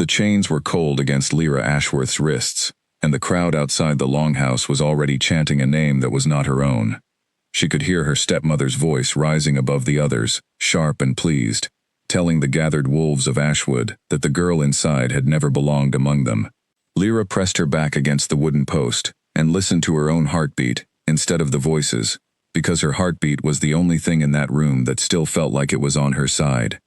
The chains were cold against Lyra Ashworth's wrists, and the crowd outside the longhouse was already chanting a name that was not her own. She could hear her stepmother's voice rising above the others, sharp and pleased, telling the gathered wolves of Ashwood that the girl inside had never belonged among them. Lyra pressed her back against the wooden post and listened to her own heartbeat instead of the voices, because her heartbeat was the only thing in that room that still felt like it was on her side.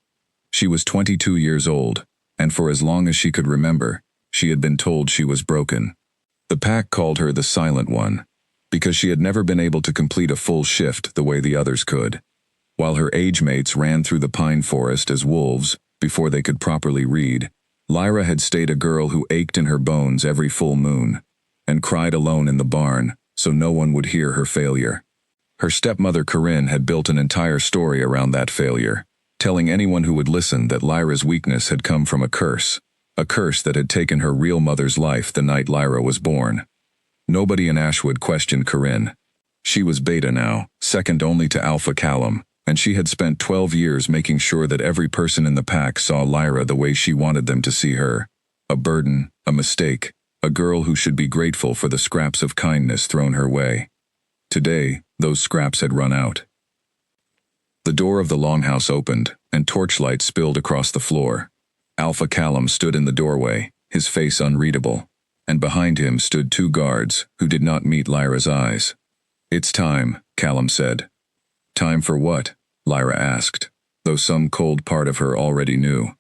She was 22 years old, and for as long as she could remember, she had been told she was broken. The pack called her the Silent One, because she had never been able to complete a full shift the way the others could. While her age mates ran through the pine forest as wolves before they could properly read, Lyra had stayed a girl who ached in her bones every full moon, and cried alone in the barn so no one would hear her failure. Her stepmother Corinne had built an entire story around that failure, telling anyone who would listen that Lyra's weakness had come from a curse that had taken her real mother's life the night Lyra was born. Nobody in Ashwood questioned Corinne. She was Beta now, second only to Alpha Callum, and she had spent 12 years making sure that every person in the pack saw Lyra the way she wanted them to see her. A burden, a mistake, a girl who should be grateful for the scraps of kindness thrown her way. Today, those scraps had run out. The door of the longhouse opened, and torchlight spilled across the floor. Alpha Callum stood in the doorway, his face unreadable, and behind him stood two guards who did not meet Lyra's eyes. "It's time," Callum said. "Time for what?" Lyra asked, though some cold part of her already knew.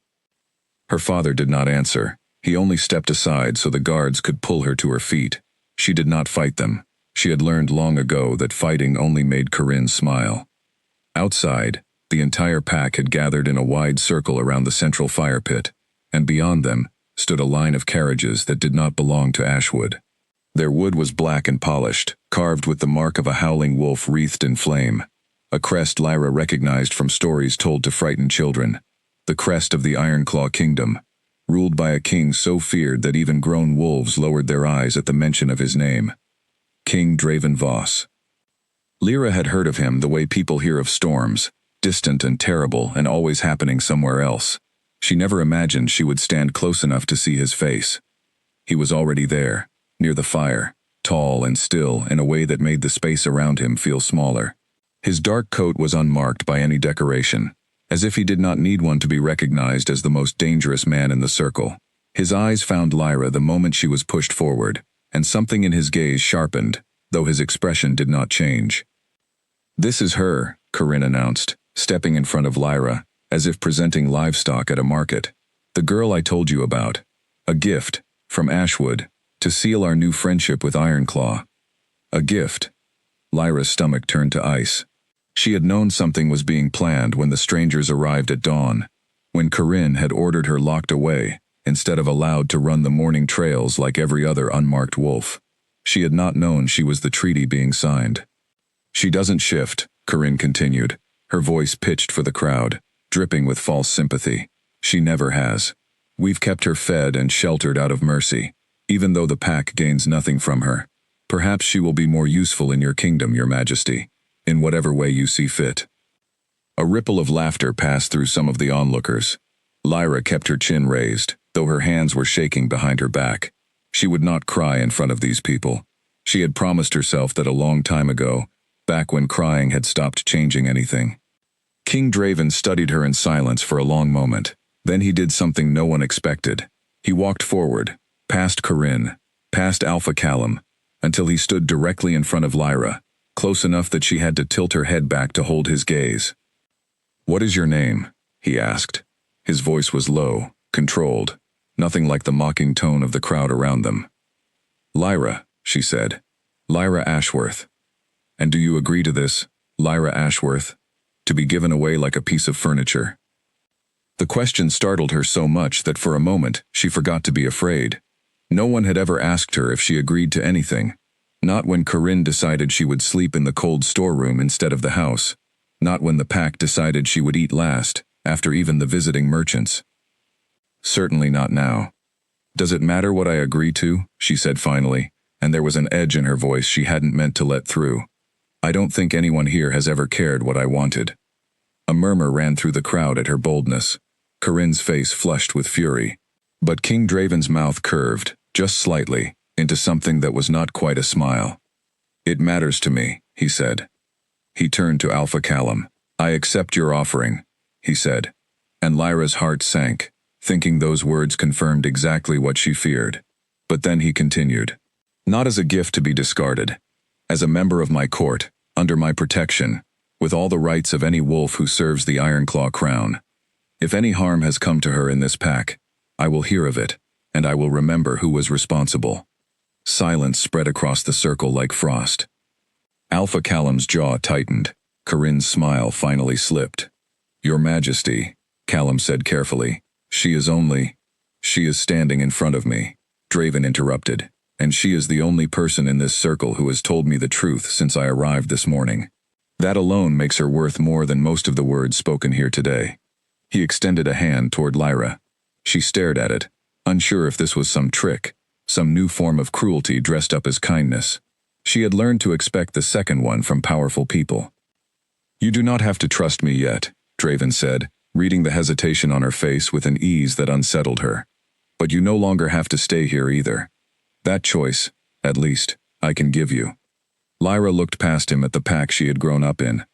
Her father did not answer. He only stepped aside so the guards could pull her to her feet. She did not fight them. She had learned long ago that fighting only made Corinne smile. Outside, the entire pack had gathered in a wide circle around the central fire pit, and beyond them stood a line of carriages that did not belong to Ashwood. Their wood was black and polished, carved with the mark of a howling wolf wreathed in flame. A crest Lyra recognized from stories told to frighten children. The crest of the Ironclaw Kingdom, ruled by a king so feared that even grown wolves lowered their eyes at the mention of his name. King Draven Voss. Lyra had heard of him the way people hear of storms, distant and terrible and always happening somewhere else. She never imagined she would stand close enough to see his face. He was already there, near the fire, tall and still in a way that made the space around him feel smaller. His dark coat was unmarked by any decoration, as if he did not need one to be recognized as the most dangerous man in the circle. His eyes found Lyra the moment she was pushed forward, and something in his gaze sharpened, though his expression did not change. "This is her," Corinne announced, stepping in front of Lyra, as if presenting livestock at a market. "The girl I told you about. A gift, from Ashwood, to seal our new friendship with Ironclaw." A gift. Lyra's stomach turned to ice. She had known something was being planned when the strangers arrived at dawn, when Corinne had ordered her locked away, instead of allowed to run the morning trails like every other unmarked wolf. She had not known she was the treaty being signed. "She doesn't shift," Corinne continued, her voice pitched for the crowd, dripping with false sympathy. "She never has. We've kept her fed and sheltered out of mercy, even though the pack gains nothing from her. Perhaps she will be more useful in your kingdom, Your Majesty, in whatever way you see fit." A ripple of laughter passed through some of the onlookers. Lyra kept her chin raised, though her hands were shaking behind her back. She would not cry in front of these people. She had promised herself that a long time ago, back when crying had stopped changing anything. King Draven studied her in silence for a long moment. Then he did something no one expected. He walked forward, past Corinne, past Alpha Callum, until he stood directly in front of Lyra, close enough that she had to tilt her head back to hold his gaze. "What is your name?" he asked. His voice was low, controlled, nothing like the mocking tone of the crowd around them. "Lyra," she said. "Lyra Ashworth. And do you agree to this, Lyra Ashworth, to be given away like a piece of furniture?" The question startled her so much that for a moment she forgot to be afraid. No one had ever asked her if she agreed to anything. Not when Corinne decided she would sleep in the cold storeroom instead of the house. Not when the pack decided she would eat last, after even the visiting merchants. Certainly not now. "Does it matter what I agree to?" she said finally, and there was an edge in her voice she hadn't meant to let through. "I don't think anyone here has ever cared what I wanted." A murmur ran through the crowd at her boldness. Corinne's face flushed with fury. But King Draven's mouth curved, just slightly, into something that was not quite a smile. "It matters to me," he said. He turned to Alpha Callum. "I accept your offering," he said. And Lyra's heart sank, thinking those words confirmed exactly what she feared. But then he continued. "Not as a gift to be discarded. As a member of my court, under my protection, with all the rights of any wolf who serves the Ironclaw crown. If any harm has come to her in this pack, I will hear of it, and I will remember who was responsible." Silence spread across the circle like frost. Alpha Callum's jaw tightened. Corinne's smile finally slipped. "Your Majesty," Callum said carefully, She is standing in front of me," Draven interrupted, "and she is the only person in this circle who has told me the truth since I arrived this morning. That alone makes her worth more than most of the words spoken here today." He extended a hand toward Lyra. She stared at it, unsure if this was some trick, some new form of cruelty dressed up as kindness. She had learned to expect the second one from powerful people. "You do not have to trust me yet," Draven said, reading the hesitation on her face with an ease that unsettled her. "But you no longer have to stay here either. That choice, at least, I can give you." Lyra looked past him at the pack she had grown up in.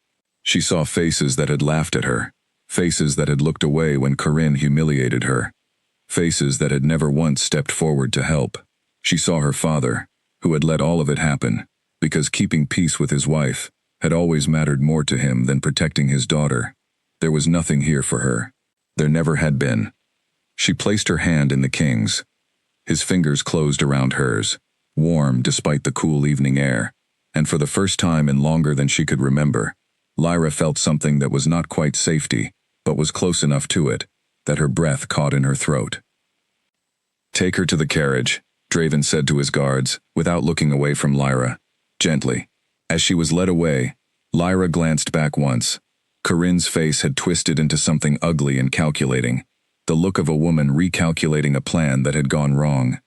She saw faces that had laughed at her, faces that had looked away when Corinne humiliated her, faces that had never once stepped forward to help. She saw her father, who had let all of it happen, because keeping peace with his wife had always mattered more to him than protecting his daughter. There was nothing here for her. There never had been. She placed her hand in the king's. His fingers closed around hers, warm despite the cool evening air, and for the first time in longer than she could remember, Lyra felt something that was not quite safety, but was close enough to it, that her breath caught in her throat. "Take her to the carriage," Draven said to his guards, without looking away from Lyra, gently. As she was led away, Lyra glanced back once. Corinne's face had twisted into something ugly and calculating, the look of a woman recalculating a plan that had gone wrong.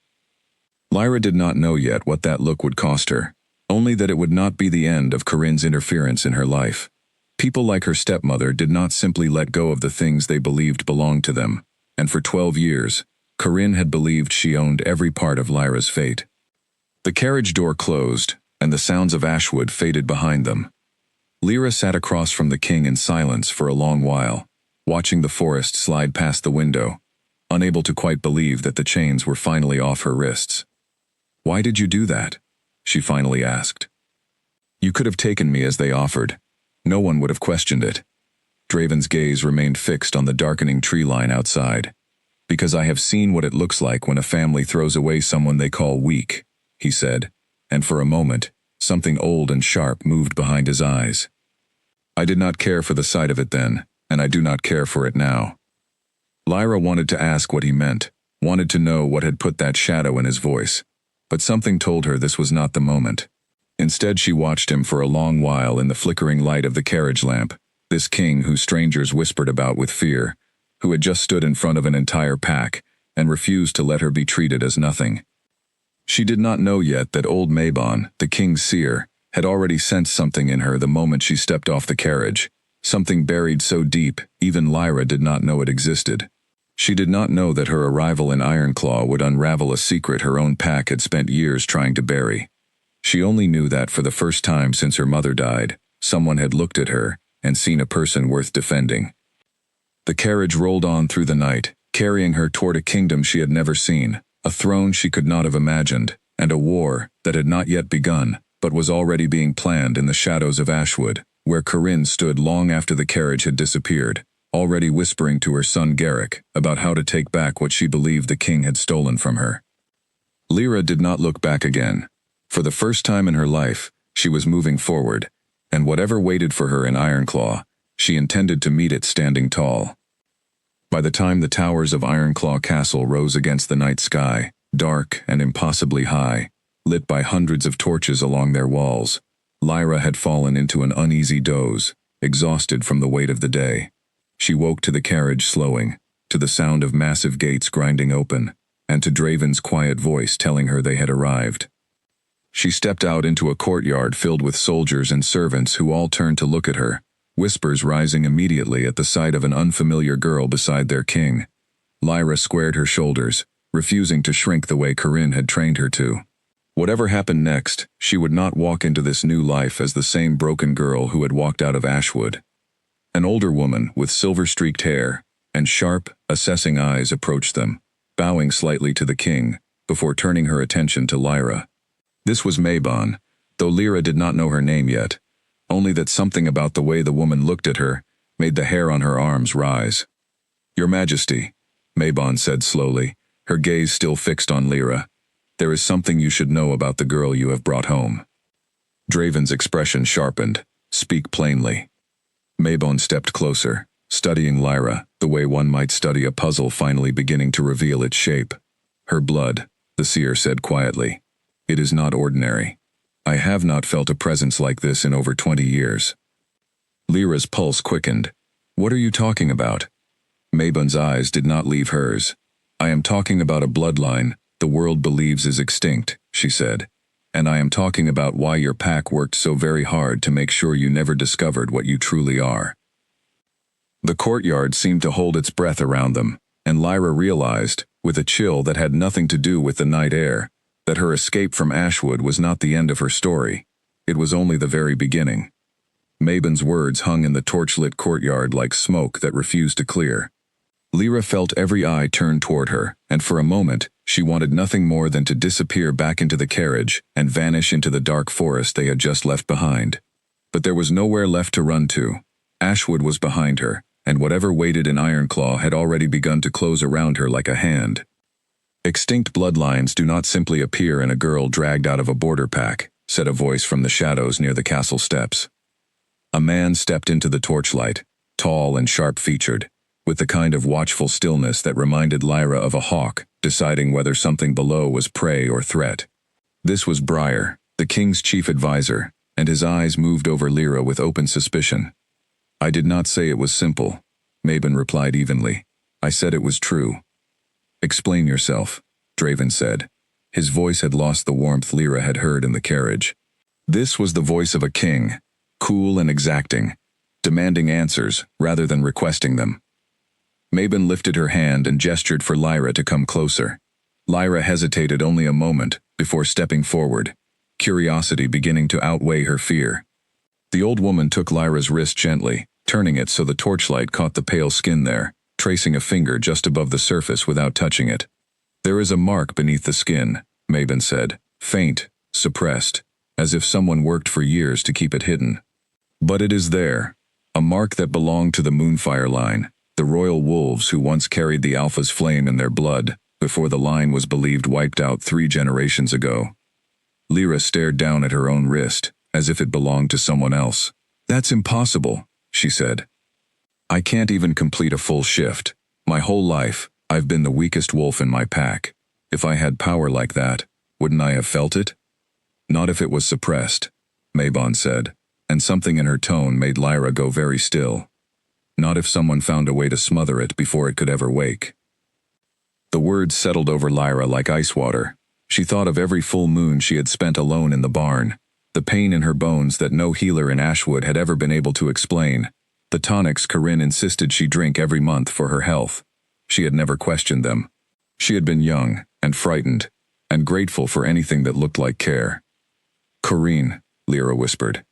Lyra did not know yet what that look would cost her, only that it would not be the end of Corinne's interference in her life. People like her stepmother did not simply let go of the things they believed belonged to them, and for 12 years, Corinne had believed she owned every part of Lyra's fate. The carriage door closed, and the sounds of Ashwood faded behind them. Lyra sat across from the king in silence for a long while, watching the forest slide past the window, unable to quite believe that the chains were finally off her wrists. "Why did you do that?" she finally asked. "You could have taken me as they offered. No one would have questioned it." Draven's gaze remained fixed on the darkening tree line outside. "Because I have seen what it looks like when a family throws away someone they call weak," he said, and for a moment, something old and sharp moved behind his eyes. "I did not care for the sight of it then, and I do not care for it now." Lyra wanted to ask what he meant, wanted to know what had put that shadow in his voice, but something told her this was not the moment. Instead, she watched him for a long while in the flickering light of the carriage lamp, this king who strangers whispered about with fear, who had just stood in front of an entire pack and refused to let her be treated as nothing. She did not know yet that old Mabon, the king's seer, had already sensed something in her the moment she stepped off the carriage, something buried so deep even Lyra did not know it existed. She did not know that her arrival in Ironclaw would unravel a secret her own pack had spent years trying to bury. She only knew that for the first time since her mother died, someone had looked at her and seen a person worth defending. The carriage rolled on through the night, carrying her toward a kingdom she had never seen, a throne she could not have imagined, and a war that had not yet begun, but was already being planned in the shadows of Ashwood, where Corinne stood long after the carriage had disappeared, already whispering to her son Garrick about how to take back what she believed the king had stolen from her. Lyra did not look back again. For the first time in her life, she was moving forward, and whatever waited for her in Ironclaw, she intended to meet it standing tall. By the time the towers of Ironclaw Castle rose against the night sky, dark and impossibly high, lit by hundreds of torches along their walls, Lyra had fallen into an uneasy doze, exhausted from the weight of the day. She woke to the carriage slowing, to the sound of massive gates grinding open, and to Draven's quiet voice telling her they had arrived. She stepped out into a courtyard filled with soldiers and servants who all turned to look at her, whispers rising immediately at the sight of an unfamiliar girl beside their king. Lyra squared her shoulders, refusing to shrink the way Corinne had trained her to. Whatever happened next, she would not walk into this new life as the same broken girl who had walked out of Ashwood. An older woman with silver-streaked hair and sharp, assessing eyes approached them, bowing slightly to the king, before turning her attention to Lyra. This was Mabon, though Lyra did not know her name yet, only that something about the way the woman looked at her made the hair on her arms rise. "Your Majesty," Mabon said slowly, her gaze still fixed on Lyra, "there is something you should know about the girl you have brought home." Draven's expression sharpened. "Speak plainly." Mabon stepped closer, studying Lyra, the way one might study a puzzle finally beginning to reveal its shape. "Her blood," the seer said quietly. "It is not ordinary. I have not felt a presence like this in over 20 years. Lyra's pulse quickened. "What are you talking about?" Mabon's eyes did not leave hers. "I am talking about a bloodline the world believes is extinct," she said. "And I am talking about why your pack worked so very hard to make sure you never discovered what you truly are." The courtyard seemed to hold its breath around them, and Lyra realized, with a chill that had nothing to do with the night air, that her escape from Ashwood was not the end of her story. It was only the very beginning. Mabon's words hung in the torchlit courtyard like smoke that refused to clear. Lyra felt every eye turned toward her, and for a moment, she wanted nothing more than to disappear back into the carriage and vanish into the dark forest they had just left behind. But there was nowhere left to run to. Ashwood was behind her, and whatever waited in Ironclaw had already begun to close around her like a hand. "Extinct bloodlines do not simply appear in a girl dragged out of a border pack," said a voice from the shadows near the castle steps. A man stepped into the torchlight, tall and sharp-featured, with the kind of watchful stillness that reminded Lyra of a hawk deciding whether something below was prey or threat. This was Briar, the king's chief advisor, and his eyes moved over Lyra with open suspicion. "I did not say it was simple," Mabon replied evenly. "I said it was true." "Explain yourself," Draven said. His voice had lost the warmth Lyra had heard in the carriage. This was the voice of a king, cool and exacting, demanding answers rather than requesting them. Mabon lifted her hand and gestured for Lyra to come closer. Lyra hesitated only a moment before stepping forward, curiosity beginning to outweigh her fear. The old woman took Lyra's wrist gently, turning it so the torchlight caught the pale skin there, tracing a finger just above the surface without touching it. "There is a mark beneath the skin," Mabon said, faint, suppressed, as if someone worked for years to keep it hidden. "But it is there, a mark that belonged to the Moonfire line, the royal wolves who once carried the Alpha's flame in their blood, before the line was believed wiped out 3 generations ago." Lyra stared down at her own wrist, as if it belonged to someone else. "That's impossible," she said. "I can't even complete a full shift. My whole life, I've been the weakest wolf in my pack. If I had power like that, wouldn't I have felt it?" "Not if it was suppressed," Mabon said, and something in her tone made Lyra go very still. "Not if someone found a way to smother it before it could ever wake." The words settled over Lyra like ice water. She thought of every full moon she had spent alone in the barn, the pain in her bones that no healer in Ashwood had ever been able to explain, the tonics Corinne insisted she drink every month for her health. She had never questioned them. She had been young and frightened, and grateful for anything that looked like care. "Corinne," Lyra whispered.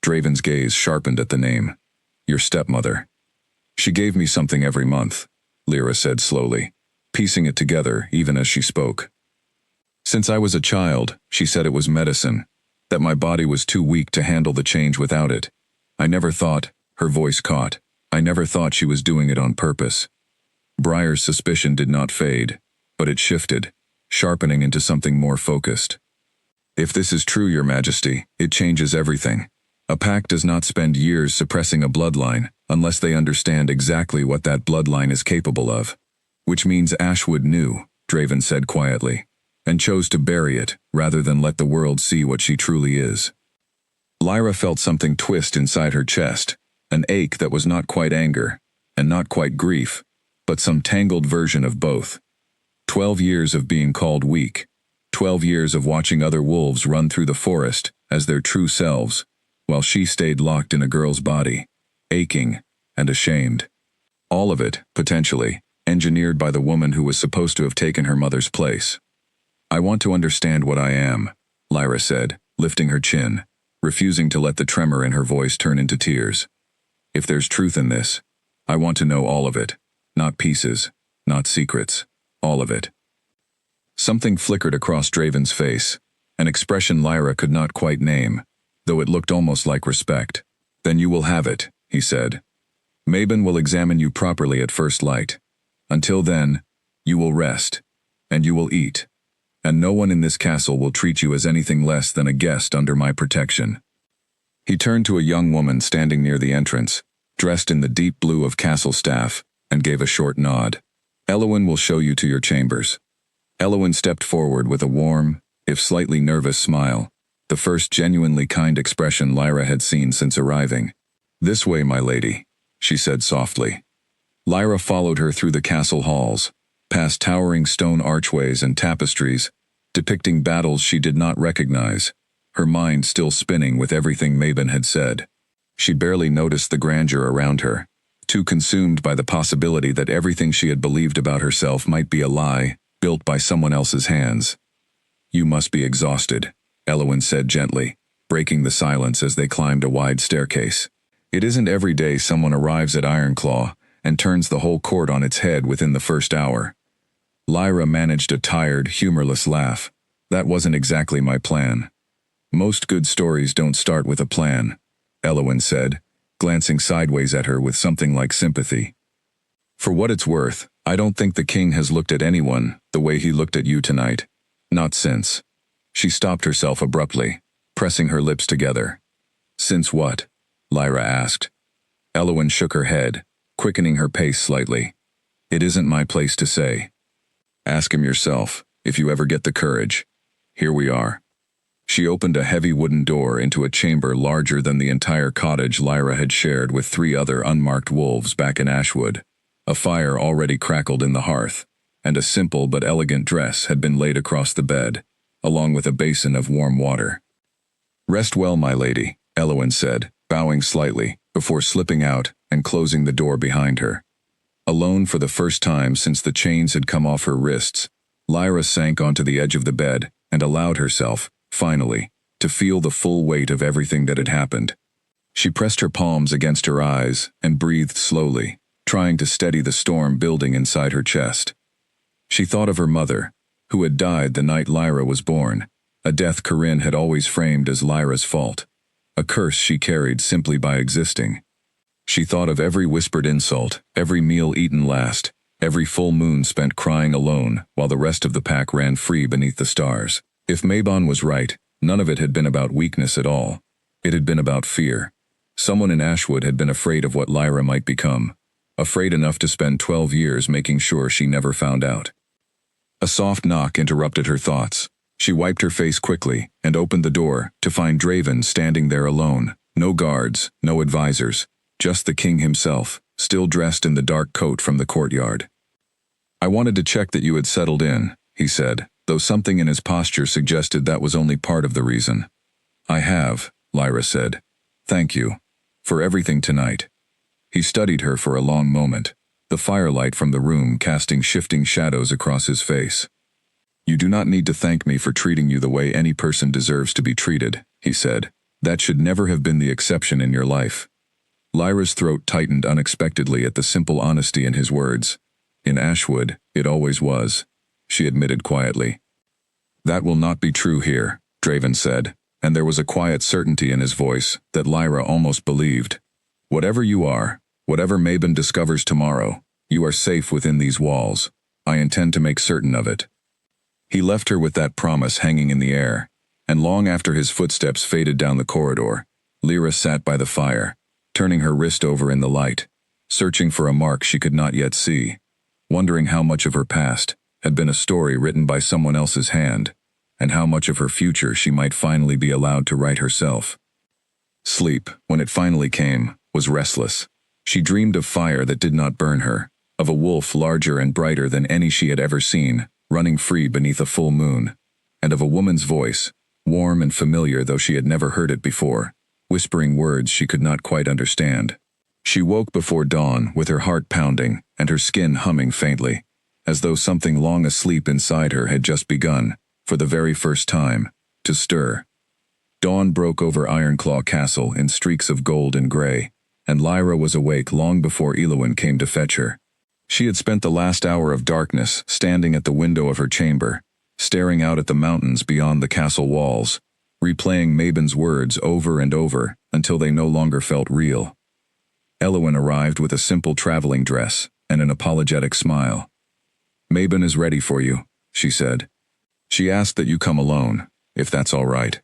Draven's gaze sharpened at the name. "Your stepmother." "She gave me something every month," Lyra said slowly, piecing it together even as she spoke. "Since I was a child, she said it was medicine, that my body was too weak to handle the change without it. I never thought," her voice caught, "I never thought she was doing it on purpose." Briar's suspicion did not fade, but it shifted, sharpening into something more focused. "If this is true, Your Majesty, it changes everything. A pack does not spend years suppressing a bloodline unless they understand exactly what that bloodline is capable of. Which means Ashwood knew," Draven said quietly, "and chose to bury it rather than let the world see what she truly is." Lyra felt something twist inside her chest, an ache that was not quite anger, and not quite grief, but some tangled version of both. 12 years of being called weak, 12 years of watching other wolves run through the forest as their true selves, while she stayed locked in a girl's body, aching and ashamed. All of it, potentially, engineered by the woman who was supposed to have taken her mother's place. I want to understand what I am, Lyra said, lifting her chin, refusing to let the tremor in her voice turn into tears. If there's truth in this, I want to know all of it, not pieces, not secrets, all of it. Something flickered across Draven's face, an expression Lyra could not quite name, though it looked almost like respect. Then you will have it, he said. Mabon will examine you properly at first light. Until then, you will rest, and you will eat, and no one in this castle will treat you as anything less than a guest under my protection. He turned to a young woman standing near the entrance, dressed in the deep blue of castle staff, and gave a short nod. Eowyn will show you to your chambers. Eowyn stepped forward with a warm, if slightly nervous smile, the first genuinely kind expression Lyra had seen since arriving. This way, my lady, she said softly. Lyra followed her through the castle halls, past towering stone archways and tapestries, depicting battles she did not recognize, her mind still spinning with everything Mabon had said. She barely noticed the grandeur around her, too consumed by the possibility that everything she had believed about herself might be a lie, built by someone else's hands. You must be exhausted, Eowyn said gently, breaking the silence as they climbed a wide staircase. It isn't every day someone arrives at Ironclaw and turns the whole court on its head within the first hour. Lyra managed a tired, humorless laugh. That wasn't exactly my plan. Most good stories don't start with a plan, Eowyn said, glancing sideways at her with something like sympathy. For what it's worth, I don't think the king has looked at anyone the way he looked at you tonight. Not since. She stopped herself abruptly, pressing her lips together. Since what? Lyra asked. Eowyn shook her head, quickening her pace slightly. It isn't my place to say. Ask him yourself, if you ever get the courage. Here we are. She opened a heavy wooden door into a chamber larger than the entire cottage Lyra had shared with 3 other unmarked wolves back in Ashwood. A fire already crackled in the hearth, and a simple but elegant dress had been laid across the bed, along with a basin of warm water. Rest well, my lady, Eowyn said, bowing slightly, before slipping out and closing the door behind her. Alone for the first time since the chains had come off her wrists, Lyra sank onto the edge of the bed and allowed herself, finally, to feel the full weight of everything that had happened. She pressed her palms against her eyes and breathed slowly, trying to steady the storm building inside her chest. She thought of her mother, who had died the night Lyra was born, a death Corinne had always framed as Lyra's fault, a curse she carried simply by existing. She thought of every whispered insult, every meal eaten last, every full moon spent crying alone while the rest of the pack ran free beneath the stars. If Mabon was right, none of it had been about weakness at all. It had been about fear. Someone in Ashwood had been afraid of what Lyra might become, afraid enough to spend 12 years making sure she never found out. A soft knock interrupted her thoughts. She wiped her face quickly and opened the door to find Draven standing there alone. No guards, no advisors, just the king himself, still dressed in the dark coat from the courtyard. I wanted to check that you had settled in, he said, though something in his posture suggested that was only part of the reason. I have, Lyra said. Thank you. For everything tonight. He studied her for a long moment, the firelight from the room casting shifting shadows across his face. You do not need to thank me for treating you the way any person deserves to be treated, he said. That should never have been the exception in your life. Lyra's throat tightened unexpectedly at the simple honesty in his words. In Ashwood, it always was, she admitted quietly. That will not be true here, Draven said, and there was a quiet certainty in his voice that Lyra almost believed. Whatever you are, whatever Mabon discovers tomorrow, you are safe within these walls. I intend to make certain of it. He left her with that promise hanging in the air, and long after his footsteps faded down the corridor, Lyra sat by the fire, turning her wrist over in the light, searching for a mark she could not yet see, wondering how much of her past had been a story written by someone else's hand, and how much of her future she might finally be allowed to write herself. Sleep, when it finally came, was restless. She dreamed of fire that did not burn her, of a wolf larger and brighter than any she had ever seen, running free beneath a full moon, and of a woman's voice, warm and familiar though she had never heard it before, whispering words she could not quite understand. She woke before dawn with her heart pounding and her skin humming faintly, as though something long asleep inside her had just begun, for the very first time, to stir. Dawn broke over Ironclaw Castle in streaks of gold and gray, and Lyra was awake long before Elwyn came to fetch her. She had spent the last hour of darkness standing at the window of her chamber, staring out at the mountains beyond the castle walls, replaying Mabon's words over and over until they no longer felt real. Elwyn arrived with a simple traveling dress and an apologetic smile. "Mabon is ready for you," she said. "She asked that you come alone, if that's all right."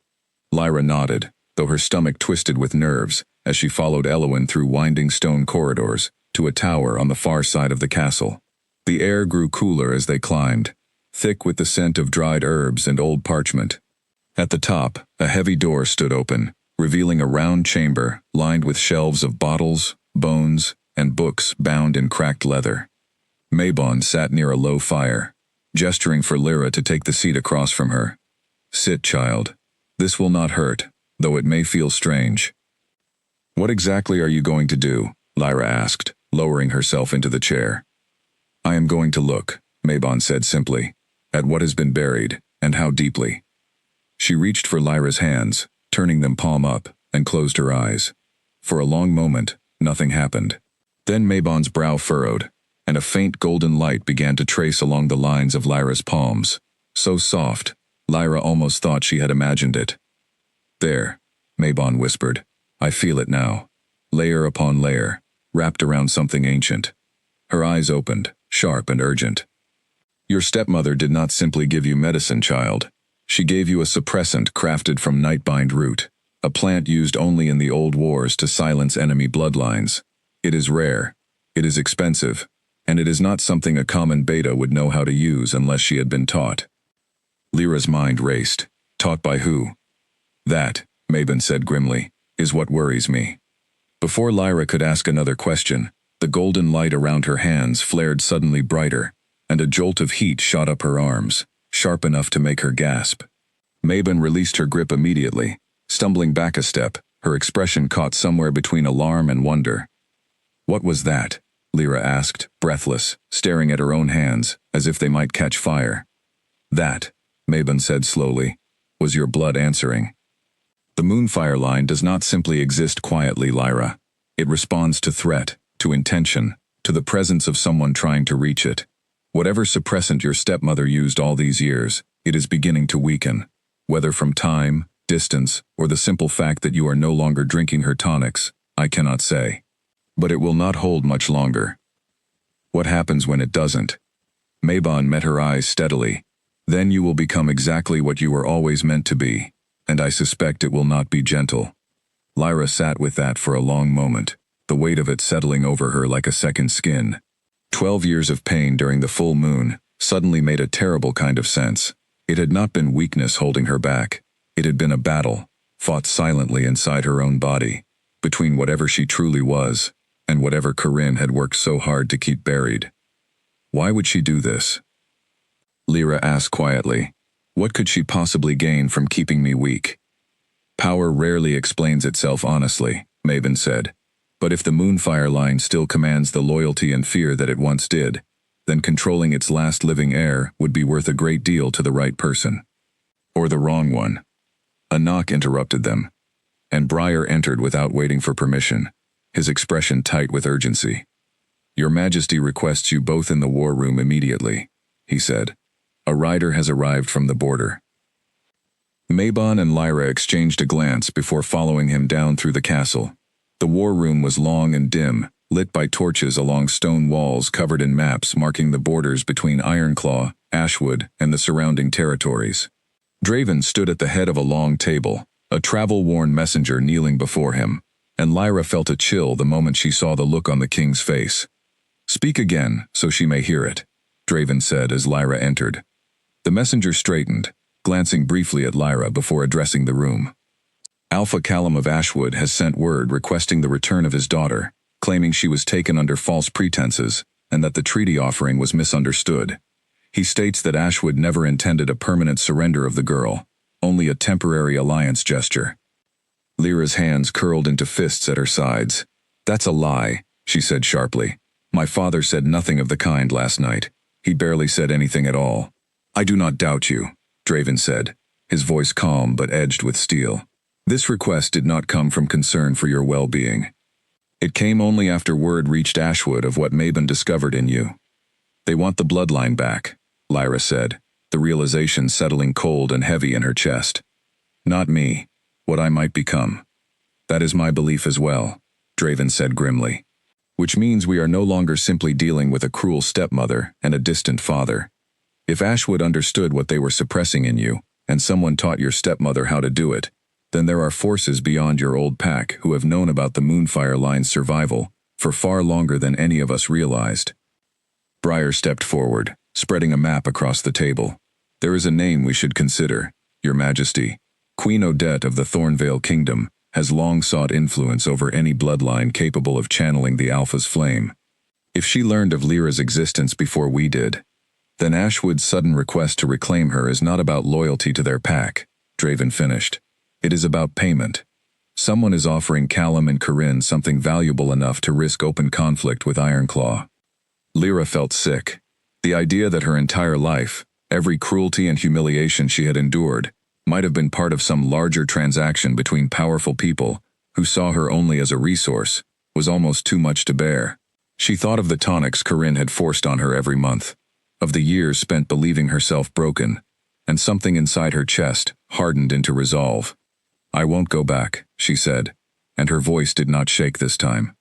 Lyra nodded, though her stomach twisted with nerves as she followed Elwyn through winding stone corridors to a tower on the far side of the castle. The air grew cooler as they climbed, thick with the scent of dried herbs and old parchment. At the top, a heavy door stood open, revealing a round chamber lined with shelves of bottles, bones, and books bound in cracked leather. Mabon sat near a low fire, gesturing for Lyra to take the seat across from her. "Sit, child. This will not hurt, though it may feel strange." "What exactly are you going to do?" Lyra asked, lowering herself into the chair. "I am going to look," Mabon said simply, "at what has been buried, and how deeply." She reached for Lyra's hands, turning them palm up, and closed her eyes. For a long moment, nothing happened. Then Mabon's brow furrowed, and a faint golden light began to trace along the lines of Lyra's palms, so soft, Lyra almost thought she had imagined it. "There," Mabon whispered. "I feel it now. Layer upon layer, wrapped around something ancient." Her eyes opened, sharp and urgent. "Your stepmother did not simply give you medicine, child. She gave you a suppressant crafted from nightbind root, a plant used only in the old wars to silence enemy bloodlines. It is rare, it is expensive, and it is not something a common beta would know how to use unless she had been taught." Lyra's mind raced. Taught by who? "That," Mabon said grimly, "is what worries me." Before Lyra could ask another question, the golden light around her hands flared suddenly brighter, and a jolt of heat shot up her arms, sharp enough to make her gasp. Mabon released her grip immediately, stumbling back a step, her expression caught somewhere between alarm and wonder. "What was that?" Lyra asked, breathless, staring at her own hands, as if they might catch fire. "That," Mabon said slowly, "was your blood answering. The Moonfire line does not simply exist quietly, Lyra. It responds to threat, to intention, to the presence of someone trying to reach it. Whatever suppressant your stepmother used all these years, it is beginning to weaken, whether from time, distance, or the simple fact that you are no longer drinking her tonics, I cannot say. But it will not hold much longer." "What happens when it doesn't?" Mabon met her eyes steadily. "Then you will become exactly what you were always meant to be, and I suspect it will not be gentle." Lyra sat with that for a long moment, the weight of it settling over her like a second skin. 12 years of pain during the full moon suddenly made a terrible kind of sense. It had not been weakness holding her back. It had been a battle, fought silently inside her own body, between whatever she truly was, and whatever Corinne had worked so hard to keep buried. Why would she do this? Lyra asked quietly. What could she possibly gain from keeping me weak? Power rarely explains itself honestly, Mabon said. But if the Moonfire line still commands the loyalty and fear that it once did, then controlling its last living heir would be worth a great deal to the right person. Or the wrong one. A knock interrupted them, and Briar entered without waiting for permission, his expression tight with urgency. "Your Majesty requests you both in the war room immediately," he said. "A rider has arrived from the border." Mabon and Lyra exchanged a glance before following him down through the castle. The war room was long and dim, lit by torches along stone walls covered in maps marking the borders between Ironclaw, Ashwood, and the surrounding territories. Draven stood at the head of a long table, a travel-worn messenger kneeling before him, and Lyra felt a chill the moment she saw the look on the king's face. "Speak again, so she may hear it," Draven said as Lyra entered. The messenger straightened, glancing briefly at Lyra before addressing the room. "Alpha Callum of Ashwood has sent word requesting the return of his daughter, claiming she was taken under false pretenses, and that the treaty offering was misunderstood. He states that Ashwood never intended a permanent surrender of the girl, only a temporary alliance gesture." Lyra's hands curled into fists at her sides. That's a lie, she said sharply. My father said nothing of the kind last night. He barely said anything at all. I do not doubt you, Draven said, his voice calm but edged with steel. This request did not come from concern for your well-being. It came only after word reached Ashwood of what Mabon discovered in you. They want the bloodline back, Lyra said, the realization settling cold and heavy in her chest. Not me, what I might become. That is my belief as well, Draven said grimly. Which means we are no longer simply dealing with a cruel stepmother and a distant father. If Ashwood understood what they were suppressing in you, and someone taught your stepmother how to do it, then there are forces beyond your old pack who have known about the Moonfire line's survival for far longer than any of us realized. Briar stepped forward, spreading a map across the table. There is a name we should consider, Your Majesty. Queen Odette of the Thornvale Kingdom has long sought influence over any bloodline capable of channeling the Alpha's flame. If she learned of Lyra's existence before we did, then Ashwood's sudden request to reclaim her is not about loyalty to their pack, Draven finished. It is about payment. Someone is offering Callum and Corinne something valuable enough to risk open conflict with Ironclaw. Lyra felt sick. The idea that her entire life, every cruelty and humiliation she had endured, might have been part of some larger transaction between powerful people who saw her only as a resource, was almost too much to bear. She thought of the tonics Corinne had forced on her every month, of the years spent believing herself broken, and something inside her chest hardened into resolve. I won't go back, she said, and her voice did not shake this time.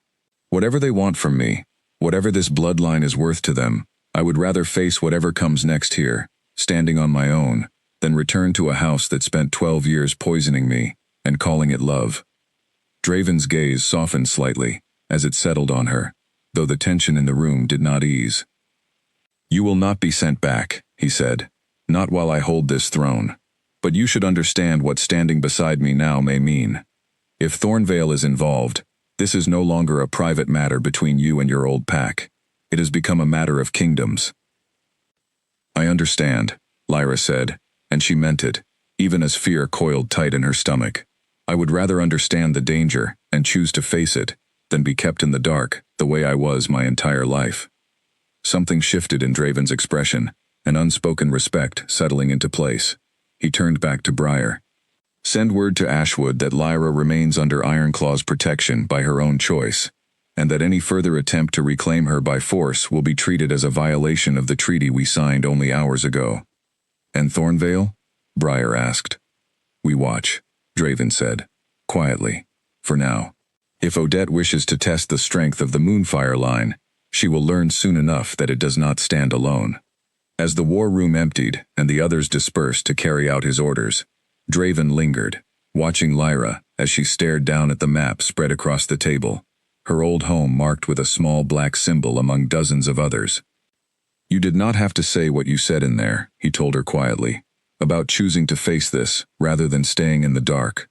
Whatever they want from me, whatever this bloodline is worth to them, I would rather face whatever comes next here, standing on my own, than return to a house that spent 12 years poisoning me and calling it love. Draven's gaze softened slightly as it settled on her, though the tension in the room did not ease. You will not be sent back, he said, not while I hold this throne, but you should understand what standing beside me now may mean. If Thornvale is involved, this is no longer a private matter between you and your old pack. It has become a matter of kingdoms. I understand, Lyra said, and she meant it, even as fear coiled tight in her stomach. I would rather understand the danger and choose to face it than be kept in the dark the way I was my entire life. Something shifted in Draven's expression, an unspoken respect settling into place. He turned back to Briar. Send word to Ashwood that Lyra remains under Ironclaw's protection by her own choice, and that any further attempt to reclaim her by force will be treated as a violation of the treaty we signed only hours ago. And Thornvale? Briar asked. We watch, Draven said, quietly, for now. If Odette wishes to test the strength of the Moonfire line, she will learn soon enough that it does not stand alone. As the war room emptied and the others dispersed to carry out his orders, Draven lingered, watching Lyra as she stared down at the map spread across the table, her old home marked with a small black symbol among dozens of others. You did not have to say what you said in there, he told her quietly, about choosing to face this rather than staying in the dark.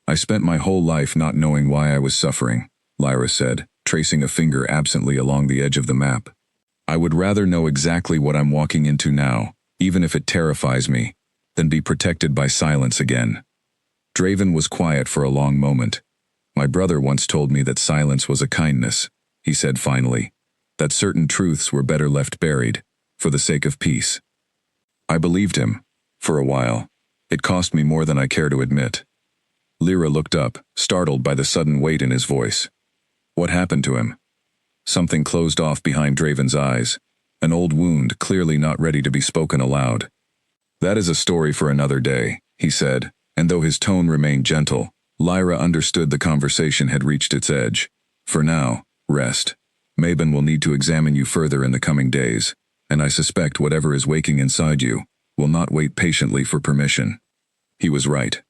I spent my whole life not knowing why I was suffering, Lyra said, tracing a finger absently along the edge of the map. I would rather know exactly what I'm walking into now, even if it terrifies me, than be protected by silence again. Draven was quiet for a long moment. My brother once told me that silence was a kindness, he said finally, that certain truths were better left buried, for the sake of peace. I believed him, for a while. It cost me more than I care to admit. Lyra looked up, startled by the sudden weight in his voice. What happened to him? Something closed off behind Draven's eyes, an old wound clearly not ready to be spoken aloud. That is a story for another day, he said, and though his tone remained gentle, Lyra understood the conversation had reached its edge. For now, rest. Mabon will need to examine you further in the coming days, and I suspect whatever is waking inside you will not wait patiently for permission. He was right.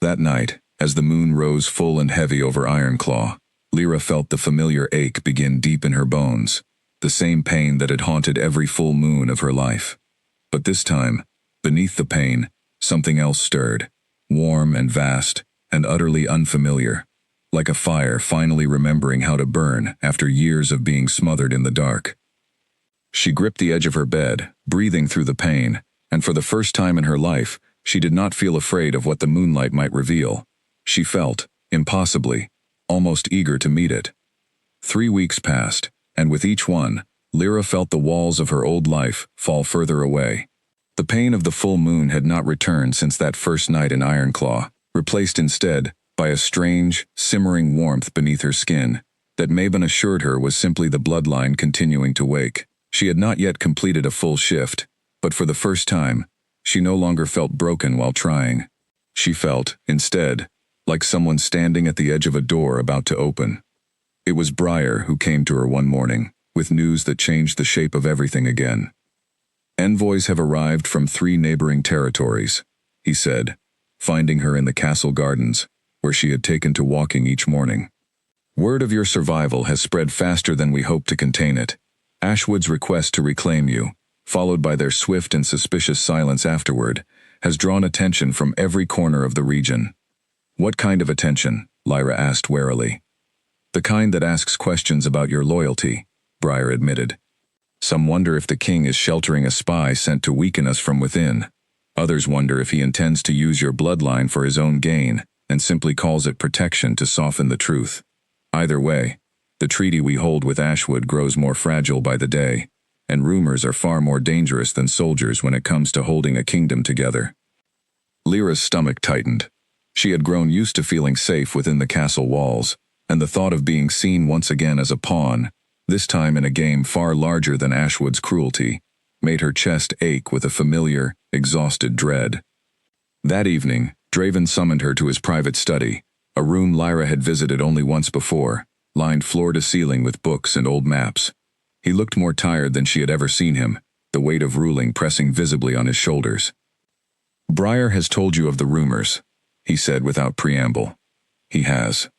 That night, as the moon rose full and heavy over Ironclaw, Lyra felt the familiar ache begin deep in her bones, the same pain that had haunted every full moon of her life. But this time, beneath the pain, something else stirred, warm and vast, and utterly unfamiliar, like a fire finally remembering how to burn after years of being smothered in the dark. She gripped the edge of her bed, breathing through the pain, and for the first time in her life, she did not feel afraid of what the moonlight might reveal. She felt, impossibly, almost eager to meet it. 3 weeks passed, and with each one, Lyra felt the walls of her old life fall further away. The pain of the full moon had not returned since that first night in Ironclaw, replaced instead by a strange, simmering warmth beneath her skin that Mabon assured her was simply the bloodline continuing to wake. She had not yet completed a full shift, but for the first time, she no longer felt broken while trying. She felt, instead, like someone standing at the edge of a door about to open. It was Briar who came to her one morning, with news that changed the shape of everything again. "Envoys have arrived from 3 neighboring territories," he said, finding her in the castle gardens, where she had taken to walking each morning. "Word of your survival has spread faster than we hoped to contain it. Ashwood's request to reclaim you, followed by their swift and suspicious silence afterward, has drawn attention from every corner of the region." "What kind of attention?" Lyra asked warily. "The kind that asks questions about your loyalty," Briar admitted. "Some wonder if the king is sheltering a spy sent to weaken us from within. Others wonder if he intends to use your bloodline for his own gain and simply calls it protection to soften the truth. Either way, the treaty we hold with Ashwood grows more fragile by the day, and rumors are far more dangerous than soldiers when it comes to holding a kingdom together." Lyra's stomach tightened. She had grown used to feeling safe within the castle walls, and the thought of being seen once again as a pawn, this time in a game far larger than Ashwood's cruelty, made her chest ache with a familiar, exhausted dread. That evening, Draven summoned her to his private study, a room Lyra had visited only once before, lined floor to ceiling with books and old maps. He looked more tired than she had ever seen him, the weight of ruling pressing visibly on his shoulders. "Briar has told you of the rumors," he said without preamble. "He has.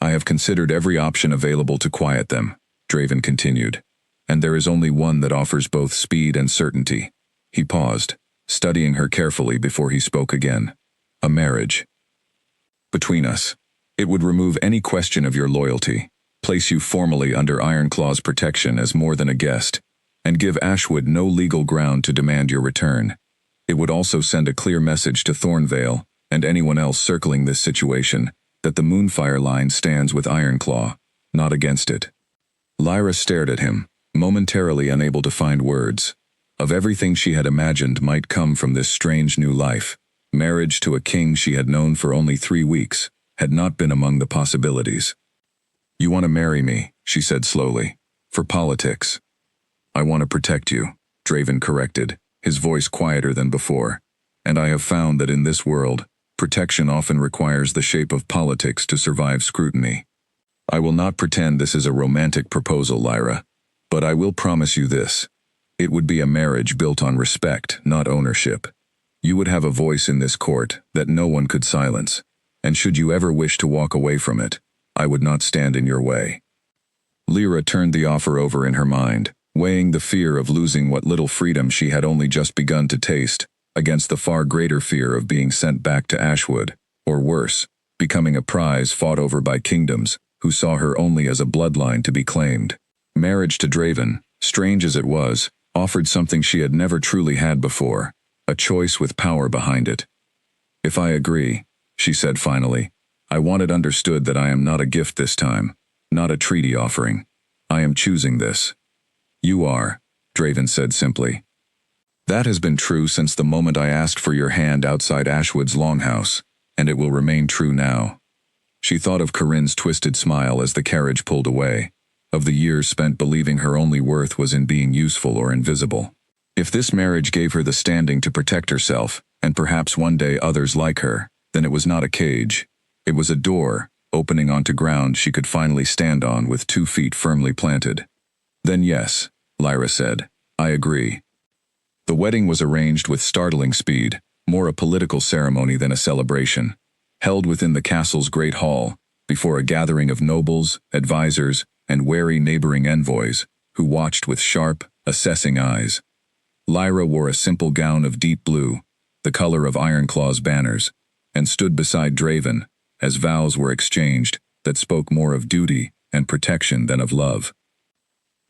I have considered every option available to quiet them," Draven continued, "and there is only one that offers both speed and certainty." He paused, studying her carefully before he spoke again. "A marriage. Between us, it would remove any question of your loyalty, place you formally under Ironclaw's protection as more than a guest, and give Ashwood no legal ground to demand your return. It would also send a clear message to Thornvale and anyone else circling this situation that the Moonfire line stands with Ironclaw, not against it." Lyra stared at him, momentarily unable to find words. Of everything she had imagined might come from this strange new life, marriage to a king she had known for only 3 weeks had not been among the possibilities. "You want to marry me," she said slowly, "for politics." "I want to protect you," Draven corrected, his voice quieter than before. "And I have found that in this world, protection often requires the shape of politics to survive scrutiny. I will not pretend this is a romantic proposal, Lyra, but I will promise you this. It would be a marriage built on respect, not ownership. You would have a voice in this court that no one could silence, and should you ever wish to walk away from it, I would not stand in your way." Lyra turned the offer over in her mind, weighing the fear of losing what little freedom she had only just begun to taste, against the far greater fear of being sent back to Ashwood, or worse, becoming a prize fought over by kingdoms who saw her only as a bloodline to be claimed. Marriage to Draven, strange as it was, offered something she had never truly had before, a choice with power behind it. "If I agree," she said finally, "I want it understood that I am not a gift this time, not a treaty offering. I am choosing this." "You are," Draven said simply. "That has been true since the moment I asked for your hand outside Ashwood's longhouse, and it will remain true now." She thought of Corinne's twisted smile as the carriage pulled away, of the years spent believing her only worth was in being useful or invisible. If this marriage gave her the standing to protect herself, and perhaps one day others like her, then it was not a cage. It was a door, opening onto ground she could finally stand on with 2 feet firmly planted. "Then yes," Lyra said, "I agree." The wedding was arranged with startling speed, more a political ceremony than a celebration, held within the castle's great hall, before a gathering of nobles, advisors, and wary neighboring envoys, who watched with sharp, assessing eyes. Lyra wore a simple gown of deep blue, the color of Ironclaw's banners, and stood beside Draven, as vows were exchanged that spoke more of duty and protection than of love.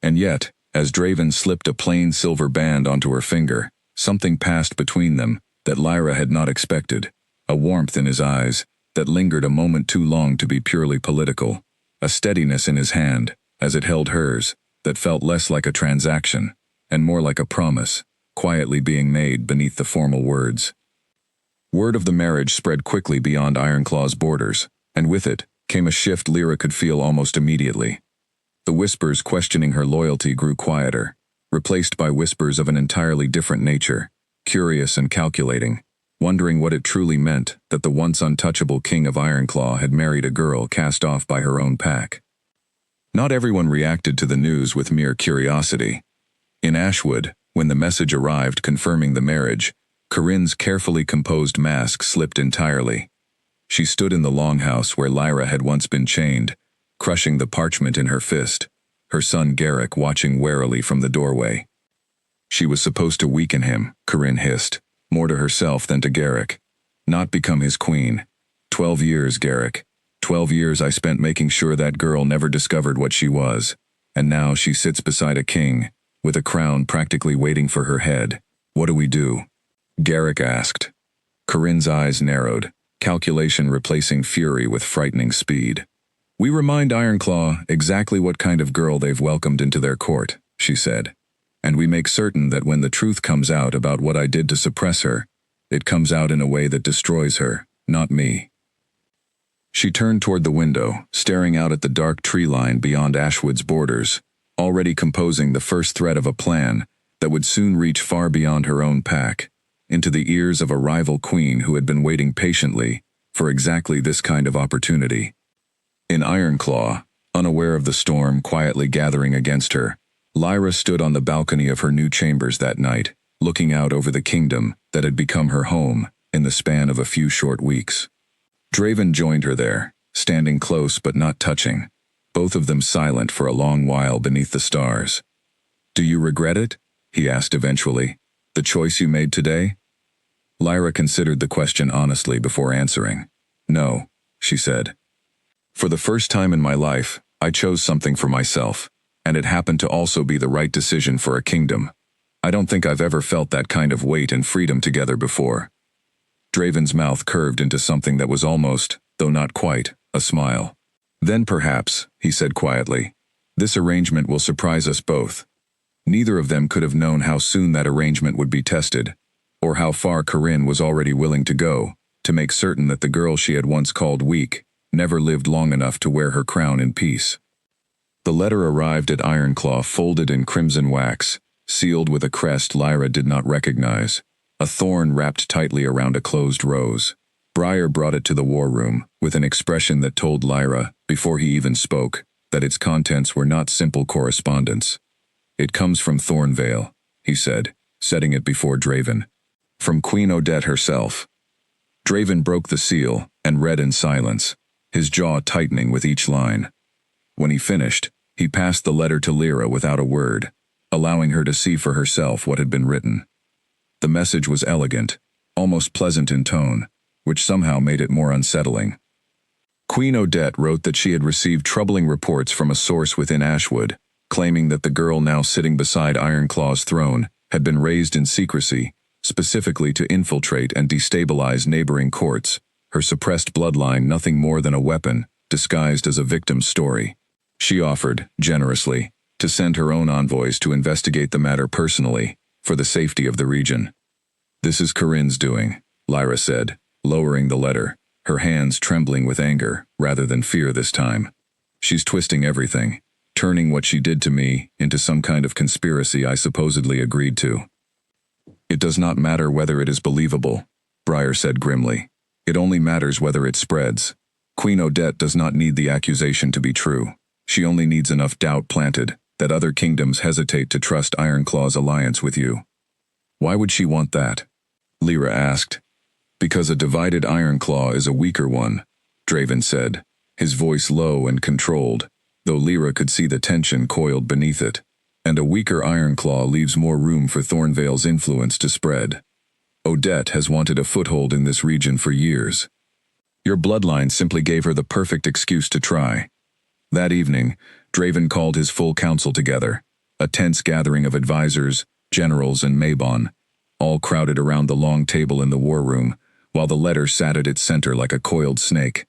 And yet, as Draven slipped a plain silver band onto her finger, something passed between them that Lyra had not expected, a warmth in his eyes that lingered a moment too long to be purely political. a steadiness in his hand, as it held hers, that felt less like a transaction, and more like a promise, quietly being made beneath the formal words. Word of the marriage spread quickly beyond Ironclaw's borders, and with it came a shift Lyra could feel almost immediately. The whispers questioning her loyalty grew quieter, replaced by whispers of an entirely different nature, curious and calculating, wondering what it truly meant that the once untouchable king of Ironclaw had married a girl cast off by her own pack. Not everyone reacted to the news with mere curiosity. In Ashwood, when the message arrived confirming the marriage, Corinne's carefully composed mask slipped entirely. She stood in the longhouse where Lyra had once been chained, crushing the parchment in her fist, her son Garrick watching warily from the doorway. She was supposed to weaken him, Corinne hissed, more to herself than to Garrick. Not become his queen. 12 years, Garrick. 12 years I spent making sure that girl never discovered what she was, and now she sits beside a king, with a crown practically waiting for her head. What do we do? Garrick asked. Corinne's eyes narrowed, calculation replacing fury with frightening speed. We remind Ironclaw exactly what kind of girl they've welcomed into their court, she said. And we make certain that when the truth comes out about what I did to suppress her, it comes out in a way that destroys her, not me. She turned toward the window, staring out at the dark tree line beyond Ashwood's borders, already composing the first thread of a plan that would soon reach far beyond her own pack, into the ears of a rival queen who had been waiting patiently for exactly this kind of opportunity. In Ironclaw, unaware of the storm quietly gathering against her, Lyra stood on the balcony of her new chambers that night, looking out over the kingdom that had become her home in the span of a few short weeks. Draven joined her there, standing close but not touching, both of them silent for a long while beneath the stars. Do you regret it? He asked eventually. The choice you made today? Lyra considered the question honestly before answering. No, she said. For the first time in my life, I chose something for myself, and it happened to also be the right decision for a kingdom. I don't think I've ever felt that kind of weight and freedom together before. Draven's mouth curved into something that was almost, though not quite, a smile. Then perhaps, he said quietly, this arrangement will surprise us both. Neither of them could have known how soon that arrangement would be tested, or how far Corinne was already willing to go, to make certain that the girl she had once called weak never lived long enough to wear her crown in peace. The letter arrived at Ironclaw folded in crimson wax, sealed with a crest Lyra did not recognize, a thorn wrapped tightly around a closed rose. Briar brought it to the war room, with an expression that told Lyra, before he even spoke, that its contents were not simple correspondence. It comes from Thornvale, he said, setting it before Draven. From Queen Odette herself. Draven broke the seal and read in silence, his jaw tightening with each line. When he finished, he passed the letter to Lyra without a word, allowing her to see for herself what had been written. The message was elegant, almost pleasant in tone, which somehow made it more unsettling. Queen Odette wrote that she had received troubling reports from a source within Ashwood, claiming that the girl now sitting beside Ironclaw's throne had been raised in secrecy, specifically to infiltrate and destabilize neighboring courts, her suppressed bloodline nothing more than a weapon, disguised as a victim's story. She offered, generously, to send her own envoys to investigate the matter personally, for the safety of the region. This is Corinne's doing, Lyra said, lowering the letter, her hands trembling with anger, rather than fear this time. She's twisting everything, turning what she did to me into some kind of conspiracy I supposedly agreed to. It does not matter whether it is believable, Briar said grimly. It only matters whether it spreads. Queen Odette does not need the accusation to be true. She only needs enough doubt planted that other kingdoms hesitate to trust Ironclaw's alliance with you. Why would she want that? Lyra asked. Because a divided Ironclaw is a weaker one, Draven said, his voice low and controlled, though Lyra could see the tension coiled beneath it, and a weaker Ironclaw leaves more room for Thornvale's influence to spread. Odette has wanted a foothold in this region for years. Your bloodline simply gave her the perfect excuse to try. That evening, Draven called his full council together, a tense gathering of advisors, generals, and Mabon, all crowded around the long table in the war room, while the letter sat at its center like a coiled snake.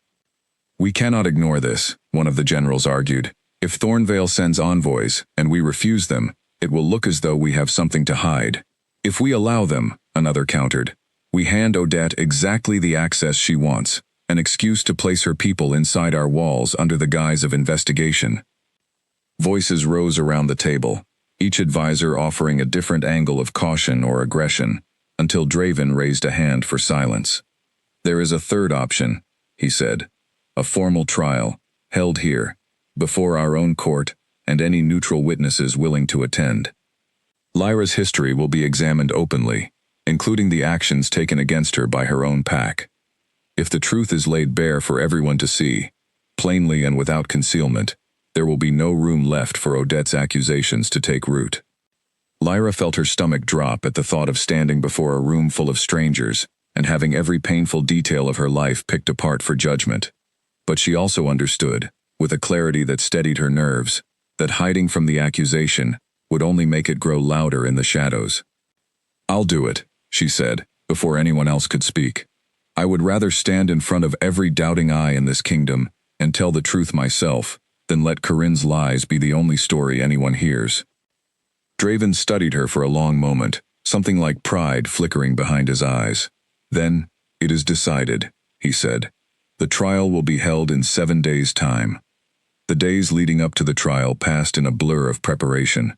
We cannot ignore this, one of the generals argued. If Thornvale sends envoys, and we refuse them, it will look as though we have something to hide. If we allow them, another countered, we hand Odette exactly the access she wants, an excuse to place her people inside our walls under the guise of investigation. Voices rose around the table, each advisor offering a different angle of caution or aggression, until Draven raised a hand for silence. There is a third option, he said. A formal trial, held here, before our own court, and any neutral witnesses willing to attend. Lyra's history will be examined openly, including the actions taken against her by her own pack. If the truth is laid bare for everyone to see, plainly and without concealment, there will be no room left for Odette's accusations to take root. Lyra felt her stomach drop at the thought of standing before a room full of strangers and having every painful detail of her life picked apart for judgment. But she also understood, with a clarity that steadied her nerves, that hiding from the accusation would only make it grow louder in the shadows. "I'll do it," she said, before anyone else could speak. "I would rather stand in front of every doubting eye in this kingdom and tell the truth myself than let Corinne's lies be the only story anyone hears." Draven studied her for a long moment, something like pride flickering behind his eyes. Then, "It is decided," he said. "The trial will be held in 7 days' time." The days leading up to the trial passed in a blur of preparation.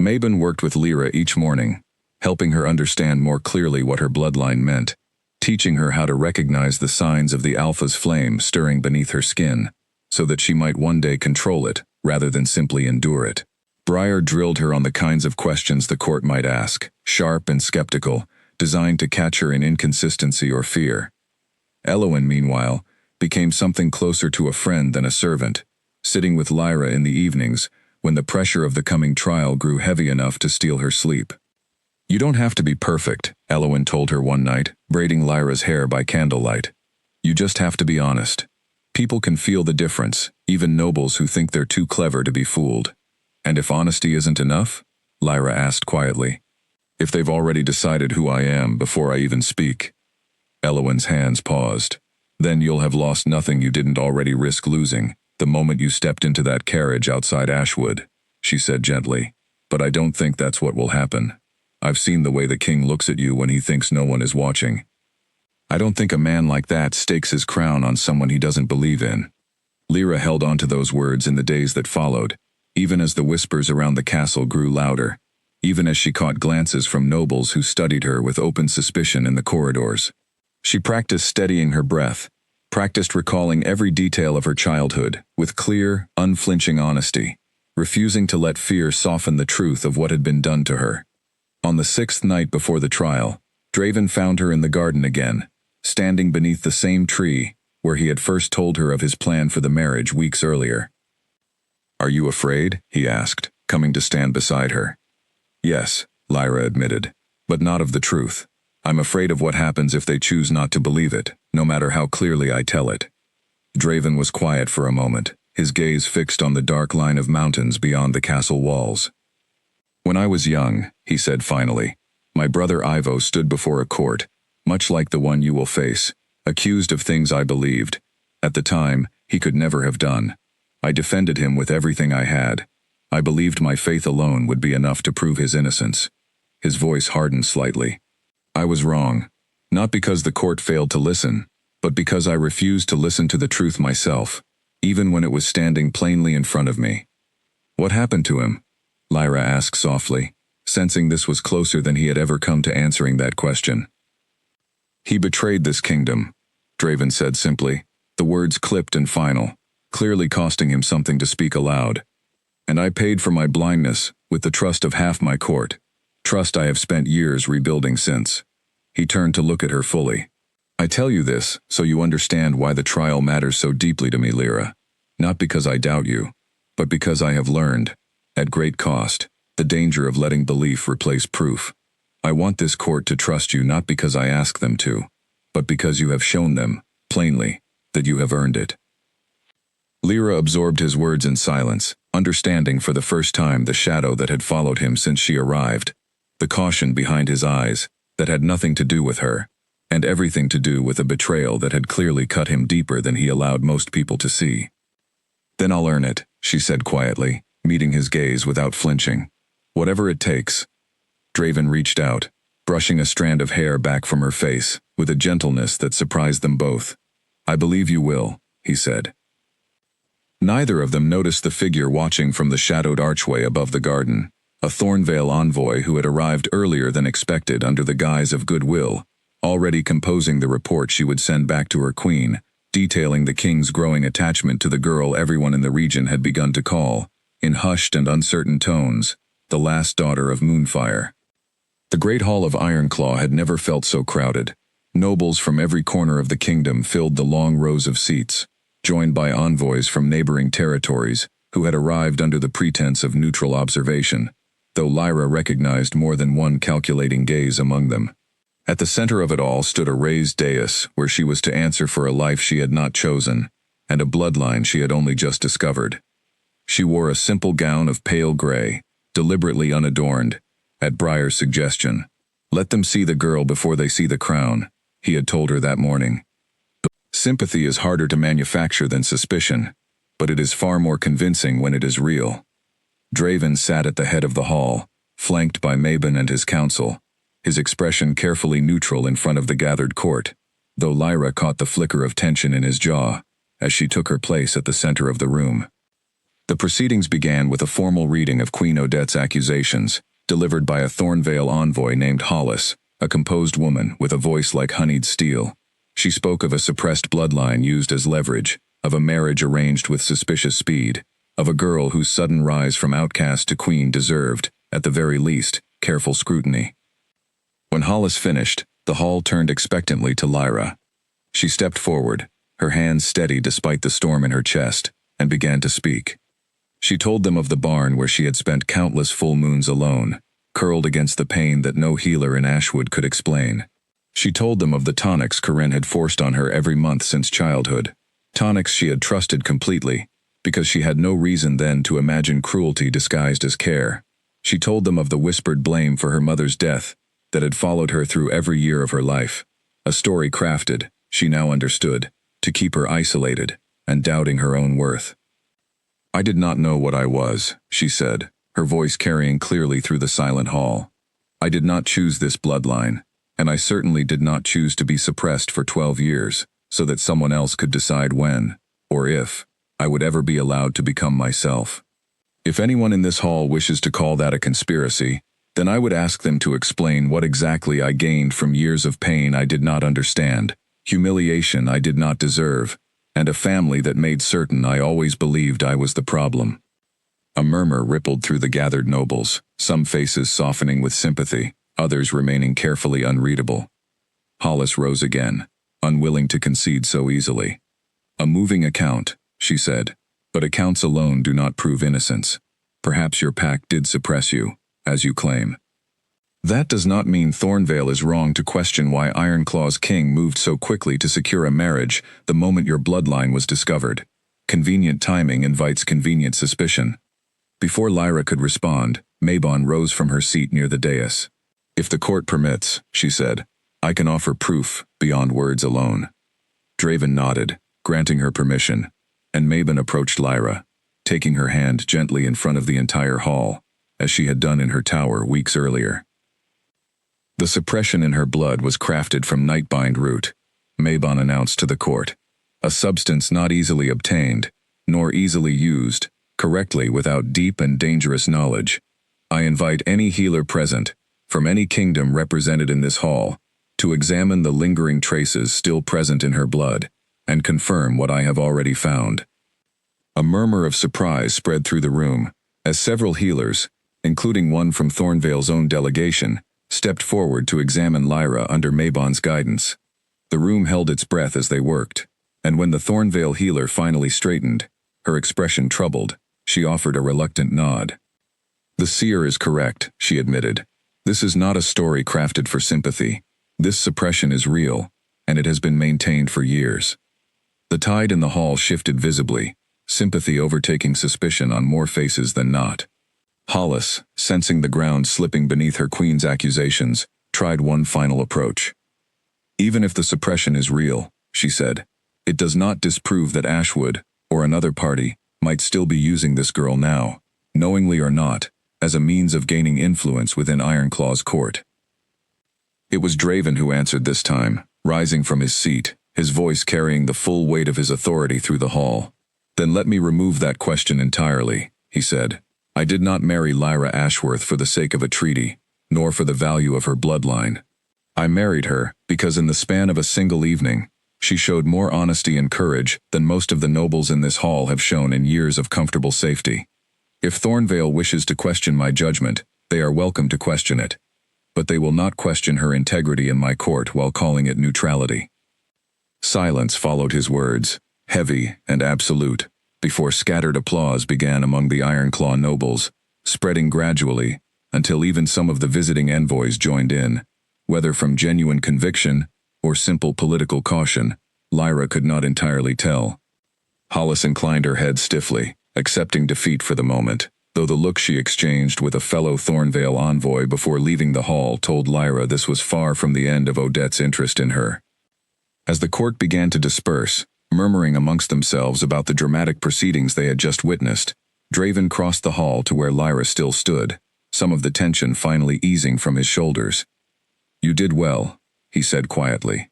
Mabon worked with Lyra each morning, helping her understand more clearly what her bloodline meant, teaching her how to recognize the signs of the Alpha's flame stirring beneath her skin, so that she might one day control it, rather than simply endure it. Briar drilled her on the kinds of questions the court might ask, sharp and skeptical, designed to catch her in inconsistency or fear. Elowen, meanwhile, became something closer to a friend than a servant, sitting with Lyra in the evenings when the pressure of the coming trial grew heavy enough to steal her sleep. "You don't have to be perfect," Elowen told her one night, braiding Lyra's hair by candlelight. "You just have to be honest. People can feel the difference, even nobles who think they're too clever to be fooled." "And if honesty isn't enough?" Lyra asked quietly. "If they've already decided who I am before I even speak." Elowen's hands paused. "Then you'll have lost nothing you didn't already risk losing the moment you stepped into that carriage outside Ashwood," she said gently. "But I don't think that's what will happen. I've seen the way the king looks at you when he thinks no one is watching. I don't think a man like that stakes his crown on someone he doesn't believe in." Lyra held on to those words in the days that followed, even as the whispers around the castle grew louder, even as she caught glances from nobles who studied her with open suspicion in the corridors. She practiced steadying her breath, practiced recalling every detail of her childhood with clear, unflinching honesty, refusing to let fear soften the truth of what had been done to her. On the 6th night before the trial, Draven found her in the garden again, standing beneath the same tree where he had first told her of his plan for the marriage weeks earlier. "Are you afraid?" he asked, coming to stand beside her. "Yes," Lyra admitted, "but not of the truth. I'm afraid of what happens if they choose not to believe it, no matter how clearly I tell it." Draven was quiet for a moment, his gaze fixed on the dark line of mountains beyond the castle walls. "When I was young," he said finally, "my brother Ivo stood before a court, much like the one you will face, accused of things I believed. At the time, he could never have done. I defended him with everything I had. I believed my faith alone would be enough to prove his innocence." His voice hardened slightly. "I was wrong, not because the court failed to listen, but because I refused to listen to the truth myself, even when it was standing plainly in front of me." "What happened to him?" Lyra asked softly, sensing this was closer than he had ever come to answering that question. "He betrayed this kingdom," Draven said simply, the words clipped and final, clearly costing him something to speak aloud. "And I paid for my blindness with the trust of half my court, trust I have spent years rebuilding since." He turned to look at her fully. "I tell you this so you understand why the trial matters so deeply to me, Lyra. Not because I doubt you, but because I have learned, at great cost, the danger of letting belief replace proof. I want this court to trust you not because I ask them to, but because you have shown them, plainly, that you have earned it." Lyra absorbed his words in silence, understanding for the first time the shadow that had followed him since she arrived, the caution behind his eyes, that had nothing to do with her, and everything to do with a betrayal that had clearly cut him deeper than he allowed most people to see. "Then I'll earn it," she said quietly, meeting his gaze without flinching. "Whatever it takes." Draven reached out, brushing a strand of hair back from her face, with a gentleness that surprised them both. "I believe you will," he said. Neither of them noticed the figure watching from the shadowed archway above the garden, a Thornvale envoy who had arrived earlier than expected under the guise of goodwill, already composing the report she would send back to her queen, detailing the king's growing attachment to the girl everyone in the region had begun to call, in hushed and uncertain tones, the last daughter of Moonfire. The great hall of Ironclaw had never felt so crowded. Nobles from every corner of the kingdom filled the long rows of seats, joined by envoys from neighboring territories who had arrived under the pretense of neutral observation, though Lyra recognized more than one calculating gaze among them. At the center of it all stood a raised dais where she was to answer for a life she had not chosen, and a bloodline she had only just discovered. She wore a simple gown of pale gray, deliberately unadorned, at Briar's suggestion. "Let them see the girl before they see the crown," he had told her that morning. Sympathy is harder to manufacture than suspicion, but it is far more convincing when it is real. Draven sat at the head of the hall, flanked by Mabon and his council, his expression carefully neutral in front of the gathered court, though Lyra caught the flicker of tension in his jaw as she took her place at the center of the room. The proceedings began with a formal reading of Queen Odette's accusations, delivered by a Thornvale envoy named Hollis, a composed woman with a voice like honeyed steel. She spoke of a suppressed bloodline used as leverage, of a marriage arranged with suspicious speed, of a girl whose sudden rise from outcast to queen deserved, at the very least, careful scrutiny. When Hollis finished, the hall turned expectantly to Lyra. She stepped forward, her hands steady despite the storm in her chest, and began to speak. She told them of the barn where she had spent countless full moons alone, curled against the pain that no healer in Ashwood could explain. She told them of the tonics Corinne had forced on her every month since childhood, tonics she had trusted completely, because she had no reason then to imagine cruelty disguised as care. She told them of the whispered blame for her mother's death that had followed her through every year of her life, a story crafted, she now understood, to keep her isolated and doubting her own worth. "I did not know what I was," she said, her voice carrying clearly through the silent hall. "I did not choose this bloodline, and I certainly did not choose to be suppressed for 12 years, so that someone else could decide when, or if, I would ever be allowed to become myself. If anyone in this hall wishes to call that a conspiracy, then I would ask them to explain what exactly I gained from years of pain I did not understand, humiliation I did not deserve, and a family that made certain I always believed I was the problem." A murmur rippled through the gathered nobles, some faces softening with sympathy, others remaining carefully unreadable. Hollis rose again, unwilling to concede so easily. "A moving account," she said, "but accounts alone do not prove innocence. Perhaps your pact did suppress you, as you claim. That does not mean Thornvale is wrong to question why Ironclaw's king moved so quickly to secure a marriage the moment your bloodline was discovered. Convenient timing invites convenient suspicion." Before Lyra could respond, Mabon rose from her seat near the dais. "If the court permits," she said, "I can offer proof beyond words alone." Draven nodded, granting her permission, and Mabon approached Lyra, taking her hand gently in front of the entire hall, as she had done in her tower weeks earlier. The suppression in her blood was crafted from nightbind root, Mabon announced to the court, a substance not easily obtained, nor easily used, correctly without deep and dangerous knowledge. I invite any healer present, from any kingdom represented in this hall, to examine the lingering traces still present in her blood, and confirm what I have already found. A murmur of surprise spread through the room, as several healers, including one from Thornvale's own delegation, stepped forward to examine Lyra under Mabon's guidance. The room held its breath as they worked, and when the Thornvale healer finally straightened, her expression troubled, she offered a reluctant nod. "The seer is correct," she admitted. "This is not a story crafted for sympathy. This suppression is real, and it has been maintained for years." The tide in the hall shifted visibly, sympathy overtaking suspicion on more faces than not. Hollis, sensing the ground slipping beneath her queen's accusations, tried one final approach. Even if the suppression is real, she said, it does not disprove that Ashwood, or another party, might still be using this girl now, knowingly or not, as a means of gaining influence within Ironclaw's court. It was Draven who answered this time, rising from his seat, his voice carrying the full weight of his authority through the hall. Then let me remove that question entirely, he said. I did not marry Lyra Ashworth for the sake of a treaty, nor for the value of her bloodline. I married her because in the span of a single evening, she showed more honesty and courage than most of the nobles in this hall have shown in years of comfortable safety. If Thornvale wishes to question my judgment, they are welcome to question it. But they will not question her integrity in my court while calling it neutrality. Silence followed his words, heavy and absolute, before scattered applause began among the Ironclaw nobles, spreading gradually, until even some of the visiting envoys joined in. Whether from genuine conviction or simple political caution, Lyra could not entirely tell. Hollis inclined her head stiffly, accepting defeat for the moment, though the look she exchanged with a fellow Thornvale envoy before leaving the hall told Lyra this was far from the end of Odette's interest in her. As the court began to disperse, murmuring amongst themselves about the dramatic proceedings they had just witnessed, Draven crossed the hall to where Lyra still stood, some of the tension finally easing from his shoulders. You did well, he said quietly.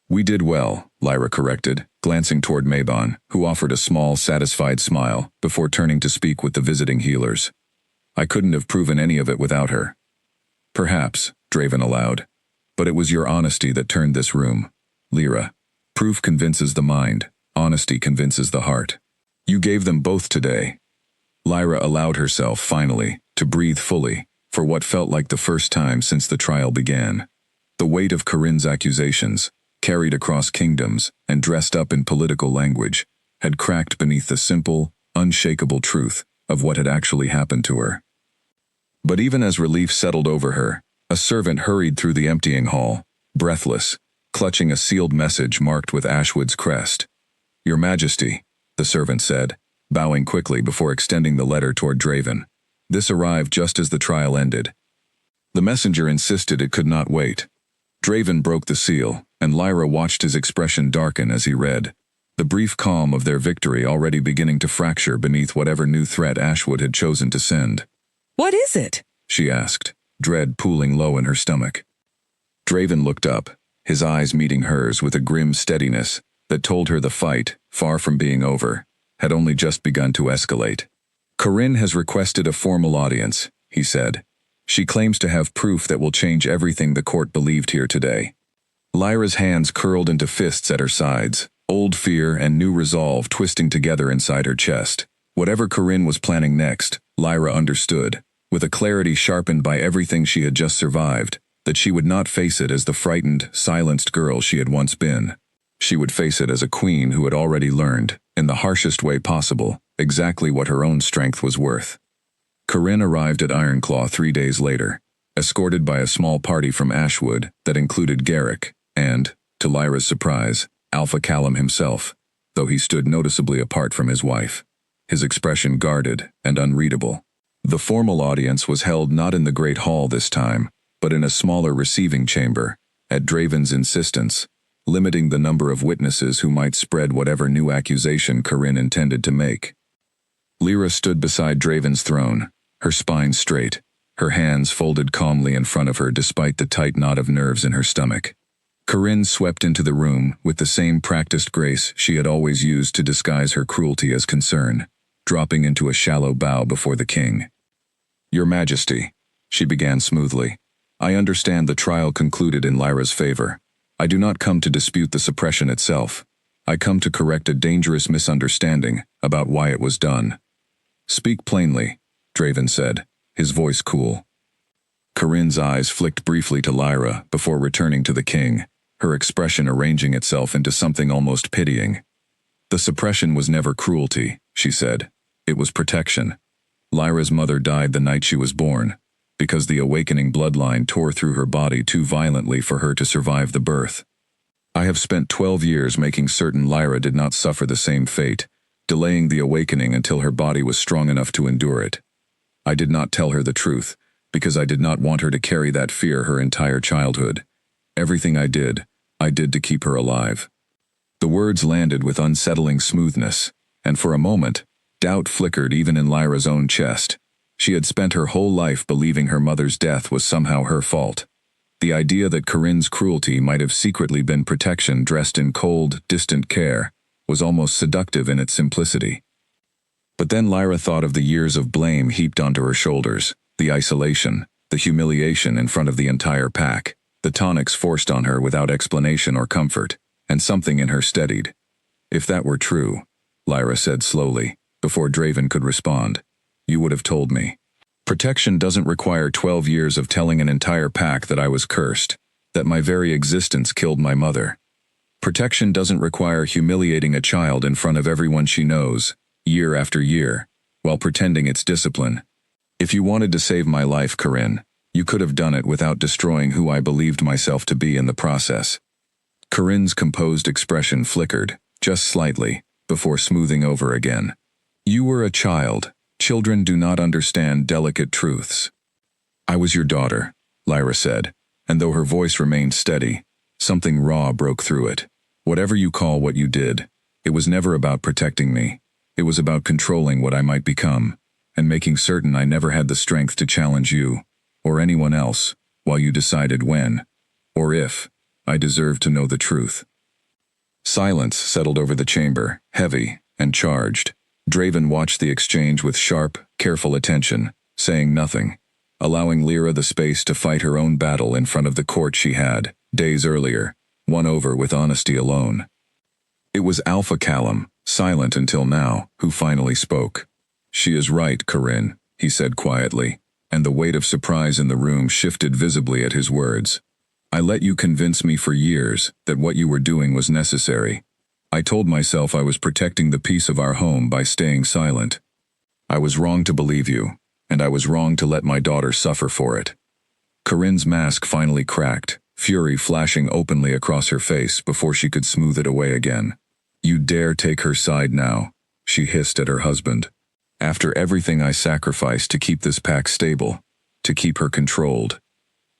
We did well, Lyra corrected, glancing toward Mabon, who offered a small, satisfied smile before turning to speak with the visiting healers. I couldn't have proven any of it without her. Perhaps, Draven allowed, but it was your honesty that turned this room. Lyra, proof convinces the mind, honesty convinces the heart. You gave them both today. Lyra allowed herself, finally, to breathe fully, for what felt like the first time since the trial began. The weight of Corinne's accusations, carried across kingdoms and dressed up in political language, had cracked beneath the simple, unshakable truth of what had actually happened to her. But even as relief settled over her, a servant hurried through the emptying hall, breathless, clutching a sealed message marked with Ashwood's crest. Your Majesty, the servant said, bowing quickly before extending the letter toward Draven. This arrived just as the trial ended. The messenger insisted it could not wait. Draven broke the seal, and Lyra watched his expression darken as he read, the brief calm of their victory already beginning to fracture beneath whatever new threat Ashwood had chosen to send. What is it? She asked, dread pooling low in her stomach. Draven looked up, his eyes meeting hers with a grim steadiness that told her the fight, far from being over, had only just begun to escalate. Corinne has requested a formal audience, he said. She claims to have proof that will change everything the court believed here today. Lyra's hands curled into fists at her sides, old fear and new resolve twisting together inside her chest. Whatever Corinne was planning next, Lyra understood, with a clarity sharpened by everything she had just survived, that she would not face it as the frightened, silenced girl she had once been. She would face it as a queen who had already learned, in the harshest way possible, exactly what her own strength was worth. Corinne arrived at Ironclaw 3 days later, escorted by a small party from Ashwood that included Garrick and, to Lyra's surprise, Alpha Callum himself, though he stood noticeably apart from his wife, his expression guarded and unreadable. The formal audience was held not in the great hall this time, but in a smaller receiving chamber, at Draven's insistence, limiting the number of witnesses who might spread whatever new accusation Corinne intended to make. Lyra stood beside Draven's throne, her spine straight, her hands folded calmly in front of her despite the tight knot of nerves in her stomach. Corinne swept into the room with the same practiced grace she had always used to disguise her cruelty as concern, dropping into a shallow bow before the king. Your Majesty, she began smoothly, I understand the trial concluded in Lyra's favor. I do not come to dispute the suppression itself. I come to correct a dangerous misunderstanding about why it was done. Speak plainly, Draven said, his voice cool. Corinne's eyes flicked briefly to Lyra before returning to the king, her expression arranging itself into something almost pitying. The suppression was never cruelty, she said. It was protection. Lyra's mother died the night she was born, because the awakening bloodline tore through her body too violently for her to survive the birth. I have spent 12 years making certain Lyra did not suffer the same fate, delaying the awakening until her body was strong enough to endure it. I did not tell her the truth, because I did not want her to carry that fear her entire childhood. Everything I did to keep her alive." The words landed with unsettling smoothness, and for a moment, doubt flickered even in Lyra's own chest. She had spent her whole life believing her mother's death was somehow her fault. The idea that Corinne's cruelty might have secretly been protection dressed in cold, distant care was almost seductive in its simplicity. But then Lyra thought of the years of blame heaped onto her shoulders, the isolation, the humiliation in front of the entire pack, the tonics forced on her without explanation or comfort, and something in her steadied. "If that were true," Lyra said slowly, before Draven could respond, "you would have told me. Protection doesn't require 12 years of telling an entire pack that I was cursed, that my very existence killed my mother. Protection doesn't require humiliating a child in front of everyone she knows, year after year, while pretending it's discipline. If you wanted to save my life, Corinne, you could have done it without destroying who I believed myself to be in the process." Corinne's composed expression flickered, just slightly, before smoothing over again. "You were a child. Children do not understand delicate truths." "I was your daughter," Lyra said, and though her voice remained steady, something raw broke through it. "Whatever you call what you did, it was never about protecting me. It was about controlling what I might become, and making certain I never had the strength to challenge you, or anyone else, while you decided when, or if, I deserved to know the truth." Silence settled over the chamber, heavy and charged. Draven watched the exchange with sharp, careful attention, saying nothing, allowing Lyra the space to fight her own battle in front of the court she had, days earlier, won over with honesty alone. It was Alpha Callum, silent until now, who finally spoke. "She is right, Corinne," he said quietly, and the weight of surprise in the room shifted visibly at his words. "I let you convince me for years that what you were doing was necessary. I told myself I was protecting the peace of our home by staying silent. I was wrong to believe you, and I was wrong to let my daughter suffer for it." Corinne's mask finally cracked, fury flashing openly across her face before she could smooth it away again. "You dare take her side now," she hissed at her husband. "After everything I sacrificed to keep this pack stable, to keep her controlled."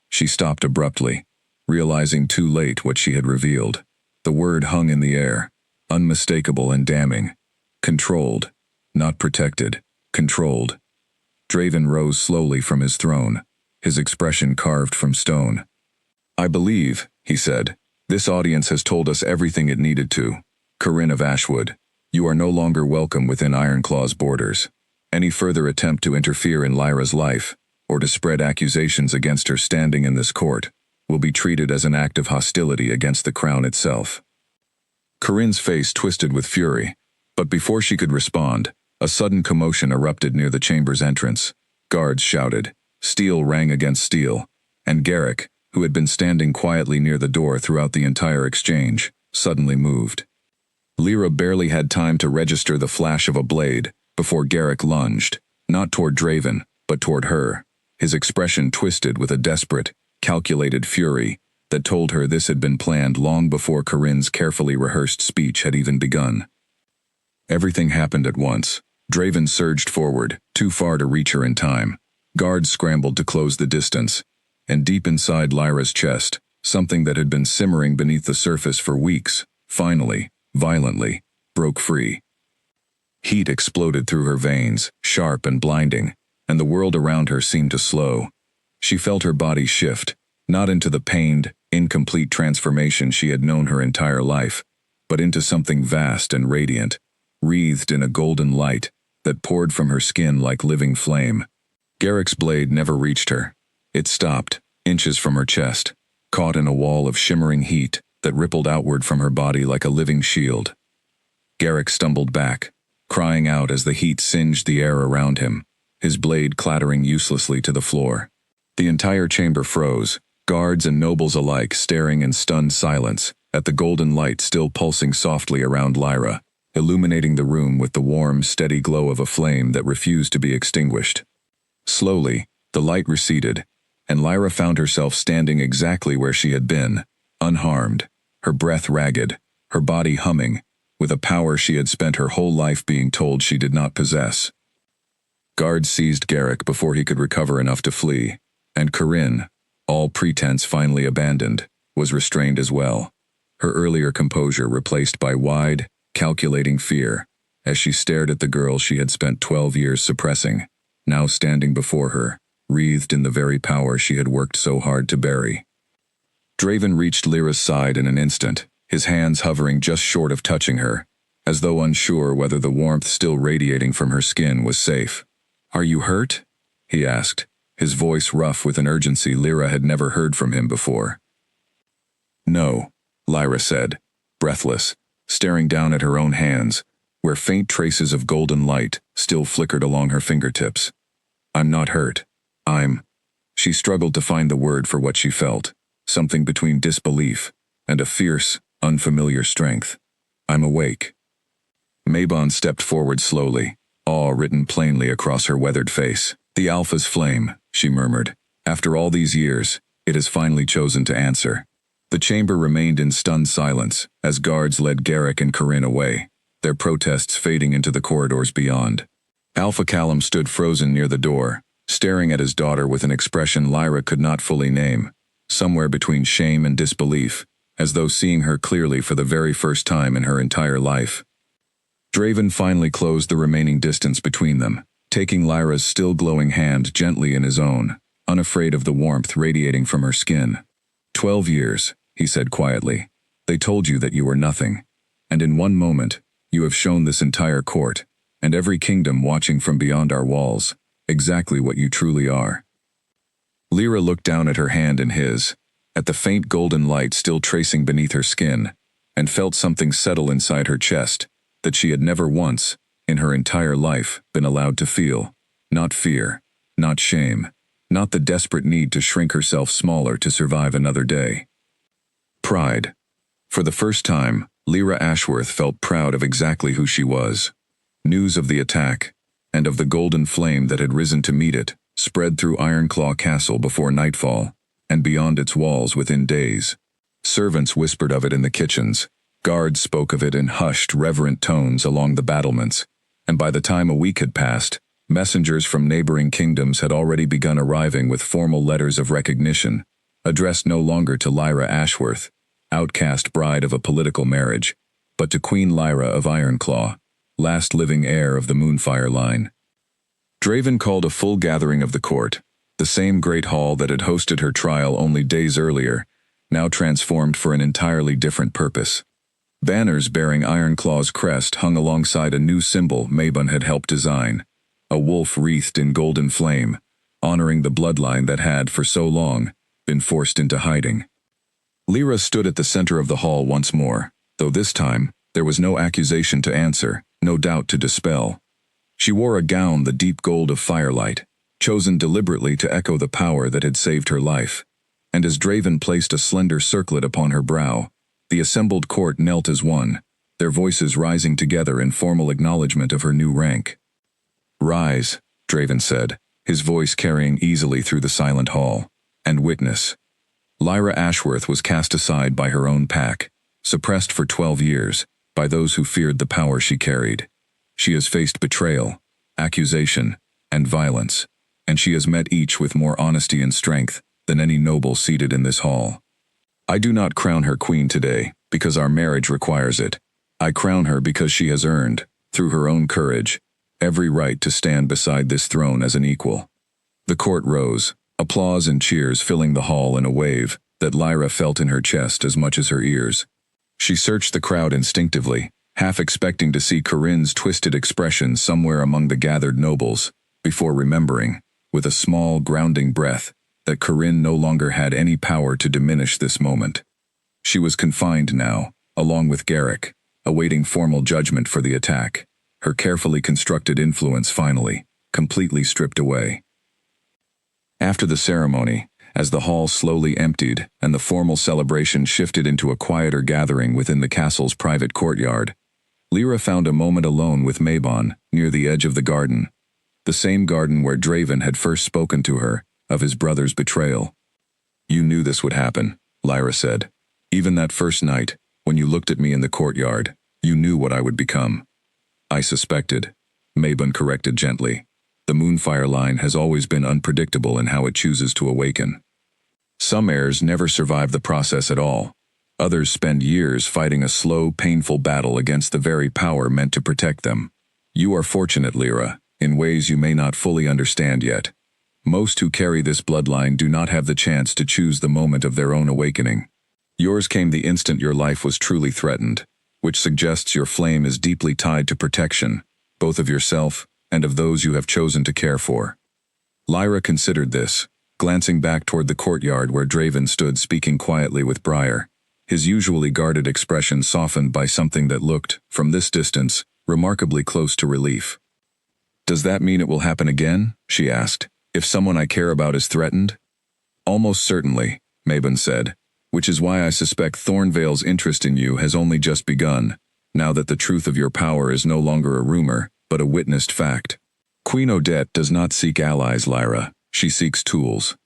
She stopped abruptly, realizing too late what she had revealed. The word hung in the air, unmistakable and damning. Controlled, not protected, controlled. Draven rose slowly from his throne, his expression carved from stone. "I believe," he said, "this audience has told us everything it needed to. Corinne of Ashwood, you are no longer welcome within Ironclaw's borders. Any further attempt to interfere in Lyra's life, or to spread accusations against her standing in this court, will be treated as an act of hostility against the crown itself." Corinne's face twisted with fury, but before she could respond, a sudden commotion erupted near the chamber's entrance. Guards shouted, steel rang against steel, and Garrick, who had been standing quietly near the door throughout the entire exchange, suddenly moved. Lyra barely had time to register the flash of a blade before Garrick lunged, not toward Draven, but toward her, his expression twisted with a desperate, calculated fury that told her this had been planned long before Corinne's carefully rehearsed speech had even begun. Everything happened at once. Draven surged forward, too far to reach her in time. Guards scrambled to close the distance, and deep inside Lyra's chest, something that had been simmering beneath the surface for weeks, finally, violently, broke free. Heat exploded through her veins, sharp and blinding, and the world around her seemed to slow. She felt her body shift, not into the pained, incomplete transformation she had known her entire life, but into something vast and radiant, wreathed in a golden light that poured from her skin like living flame. Garrick's blade never reached her. It stopped, inches from her chest, caught in a wall of shimmering heat that rippled outward from her body like a living shield. Garrick stumbled back, crying out as the heat singed the air around him, his blade clattering uselessly to the floor. The entire chamber froze, guards and nobles alike staring in stunned silence at the golden light still pulsing softly around Lyra, illuminating the room with the warm, steady glow of a flame that refused to be extinguished. Slowly, the light receded, and Lyra found herself standing exactly where she had been, unharmed, her breath ragged, her body humming, with a power she had spent her whole life being told she did not possess. Guards seized Garrick before he could recover enough to flee, and Corinne, all pretense finally abandoned, was restrained as well, her earlier composure replaced by wide, calculating fear, as she stared at the girl she had spent 12 years suppressing, now standing before her, wreathed in the very power she had worked so hard to bury. Draven reached Lyra's side in an instant, his hands hovering just short of touching her, as though unsure whether the warmth still radiating from her skin was safe. "Are you hurt?" he asked, his voice rough with an urgency Lyra had never heard from him before. "No," Lyra said, breathless, staring down at her own hands, where faint traces of golden light still flickered along her fingertips. "I'm not hurt. She struggled to find the word for what she felt, something between disbelief and a fierce, unfamiliar strength. "I'm awake." Mabon stepped forward slowly, awe written plainly across her weathered face. "The Alpha's flame," she murmured. "After all these years, it has finally chosen to answer." The chamber remained in stunned silence as guards led Garrick and Corinne away, their protests fading into the corridors beyond. Alpha Callum stood frozen near the door, staring at his daughter with an expression Lyra could not fully name, somewhere between shame and disbelief, as though seeing her clearly for the very first time in her entire life. Draven finally closed the remaining distance between them, taking Lyra's still glowing hand gently in his own, unafraid of the warmth radiating from her skin. 12 years, he said quietly. "They told you that you were nothing, and in one moment, you have shown this entire court, and every kingdom watching from beyond our walls, exactly what you truly are." Lyra looked down at her hand in his, at the faint golden light still tracing beneath her skin, and felt something settle inside her chest that she had never once, in her entire life, been allowed to feel. Not fear, not shame, not the desperate need to shrink herself smaller to survive another day. Pride. For the first time, Lyra Ashworth felt proud of exactly who she was. News of the attack, and of the golden flame that had risen to meet it, spread through Ironclaw Castle before nightfall, and beyond its walls within days. Servants whispered of it in the kitchens, guards spoke of it in hushed, reverent tones along the battlements, and by the time a week had passed, messengers from neighboring kingdoms had already begun arriving with formal letters of recognition, addressed no longer to Lyra Ashworth, outcast bride of a political marriage, but to Queen Lyra of Ironclaw, last living heir of the Moonfire line. Draven called a full gathering of the court, the same great hall that had hosted her trial only days earlier, now transformed for an entirely different purpose. Banners bearing Ironclaw's crest hung alongside a new symbol Mabon had helped design, a wolf wreathed in golden flame, honoring the bloodline that had, for so long, been forced into hiding. Lyra stood at the center of the hall once more, though this time, there was no accusation to answer, no doubt to dispel. She wore a gown the deep gold of firelight, chosen deliberately to echo the power that had saved her life, and as Draven placed a slender circlet upon her brow, the assembled court knelt as one, their voices rising together in formal acknowledgement of her new rank. "Rise," Draven said, his voice carrying easily through the silent hall, "and witness." Lyra Ashworth was cast aside by her own pack, suppressed for 12 years, by those who feared the power she carried. She has faced betrayal, accusation, and violence, and she has met each with more honesty and strength than any noble seated in this hall. I do not crown her queen today, because our marriage requires it. I crown her because she has earned, through her own courage, every right to stand beside this throne as an equal. The court rose, applause and cheers filling the hall in a wave that Lyra felt in her chest as much as her ears. She searched the crowd instinctively, half expecting to see Corinne's twisted expression somewhere among the gathered nobles, before remembering, with a small, grounding breath, that Corinne no longer had any power to diminish this moment. She was confined now, along with Garrick, awaiting formal judgment for the attack, her carefully constructed influence finally, completely stripped away. After the ceremony, as the hall slowly emptied and the formal celebration shifted into a quieter gathering within the castle's private courtyard, Lyra found a moment alone with Mabon near the edge of the garden, the same garden where Draven had first spoken to her of his brother's betrayal. "You knew this would happen," Lyra said. "Even that first night, when you looked at me in the courtyard, you knew what I would become." "I suspected," Mabon corrected gently. "The Moonfire line has always been unpredictable in how it chooses to awaken." Some heirs never survive the process at all. Others spend years fighting a slow, painful battle against the very power meant to protect them. You are fortunate, Lyra, in ways you may not fully understand yet. Most who carry this bloodline do not have the chance to choose the moment of their own awakening. Yours came the instant your life was truly threatened, which suggests your flame is deeply tied to protection, both of yourself and of those you have chosen to care for. Lyra considered this, glancing back toward the courtyard where Draven stood speaking quietly with Briar, his usually guarded expression softened by something that looked, from this distance, remarkably close to relief. "Does that mean it will happen again?" she asked. "If someone I care about is threatened?" "Almost certainly," Mabon said, "which is why I suspect Thornvale's interest in you has only just begun, now that the truth of your power is no longer a rumor, but a witnessed fact. Queen Odette does not seek allies, Lyra. She seeks tools.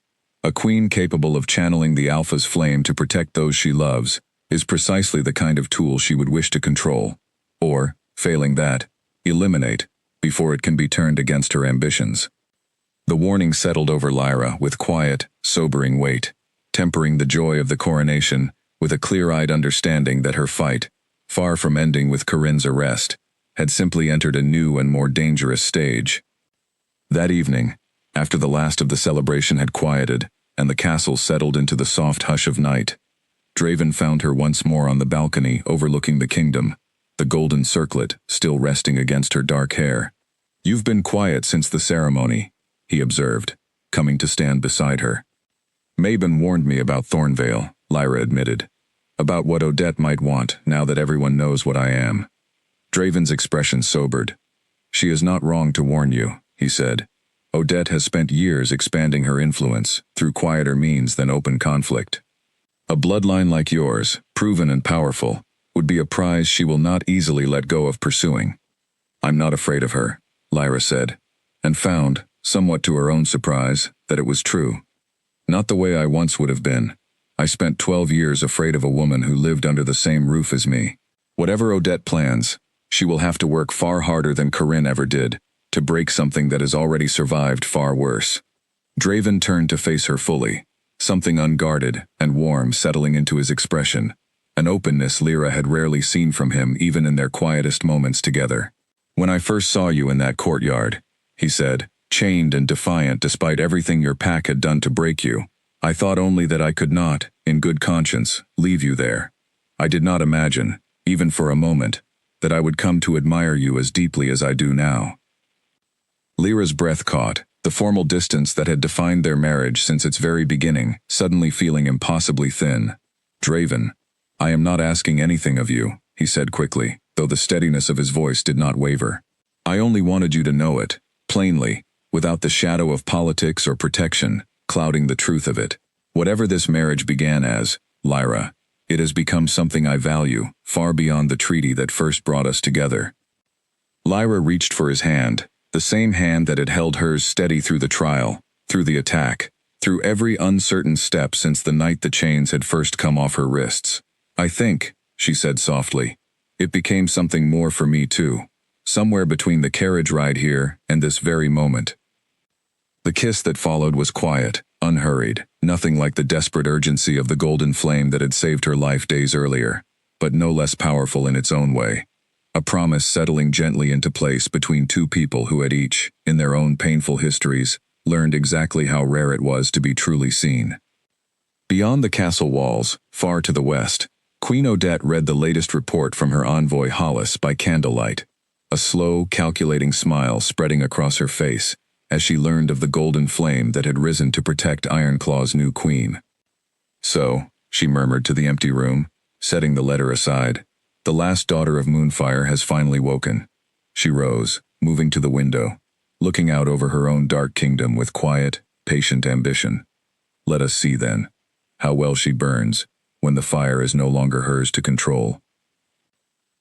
A queen capable of channeling the Alpha's flame to protect those she loves is precisely the kind of tool she would wish to control, or, failing that, eliminate, before it can be turned against her ambitions." The warning settled over Lyra with quiet, sobering weight, tempering the joy of the coronation with a clear-eyed understanding that her fight, far from ending with Corinne's arrest, had simply entered a new and more dangerous stage. That evening, after the last of the celebration had quieted and the castle settled into the soft hush of night, Draven found her once more on the balcony overlooking the kingdom, the golden circlet still resting against her dark hair. "You've been quiet since the ceremony," he observed, coming to stand beside her. "Mabon warned me about Thornvale," Lyra admitted. "About what Odette might want now that everyone knows what I am." Draven's expression sobered. "She is not wrong to warn you," he said. "Odette has spent years expanding her influence through quieter means than open conflict. A bloodline like yours, proven and powerful, would be a prize she will not easily let go of pursuing." "I'm not afraid of her," Lyra said, and found, somewhat to her own surprise, that it was true. "Not the way I once would have been. I spent 12 years afraid of a woman who lived under the same roof as me. Whatever Odette plans, she will have to work far harder than Corinne ever did, to break something that has already survived far worse." Draven turned to face her fully, something unguarded and warm settling into his expression, an openness Lyra had rarely seen from him even in their quietest moments together. "When I first saw you in that courtyard," he said, "chained and defiant despite everything your pack had done to break you, I thought only that I could not, in good conscience, leave you there. I did not imagine, even for a moment, that I would come to admire you as deeply as I do now." Lyra's breath caught, the formal distance that had defined their marriage since its very beginning, suddenly feeling impossibly thin. "Draven, I am not asking anything of you," he said quickly, though the steadiness of his voice did not waver. "I only wanted you to know it, plainly, without the shadow of politics or protection clouding the truth of it. Whatever this marriage began as, Lyra, it has become something I value, far beyond the treaty that first brought us together." Lyra reached for his hand, the same hand that had held hers steady through the trial, through the attack, through every uncertain step since the night the chains had first come off her wrists. "I think," she said softly, "it became something more for me too, somewhere between the carriage ride here and this very moment." The kiss that followed was quiet, unhurried, nothing like the desperate urgency of the golden flame that had saved her life days earlier, but no less powerful in its own way. A promise settling gently into place between two people who had each, in their own painful histories, learned exactly how rare it was to be truly seen. Beyond the castle walls, far to the west, Queen Odette read the latest report from her envoy Hollis by candlelight, a slow, calculating smile spreading across her face as she learned of the golden flame that had risen to protect Ironclaw's new queen. "So," she murmured to the empty room, setting the letter aside, "the last daughter of Moonfire has finally woken." She rose, moving to the window, looking out over her own dark kingdom with quiet, patient ambition. "Let us see, then, how well she burns, when the fire is no longer hers to control."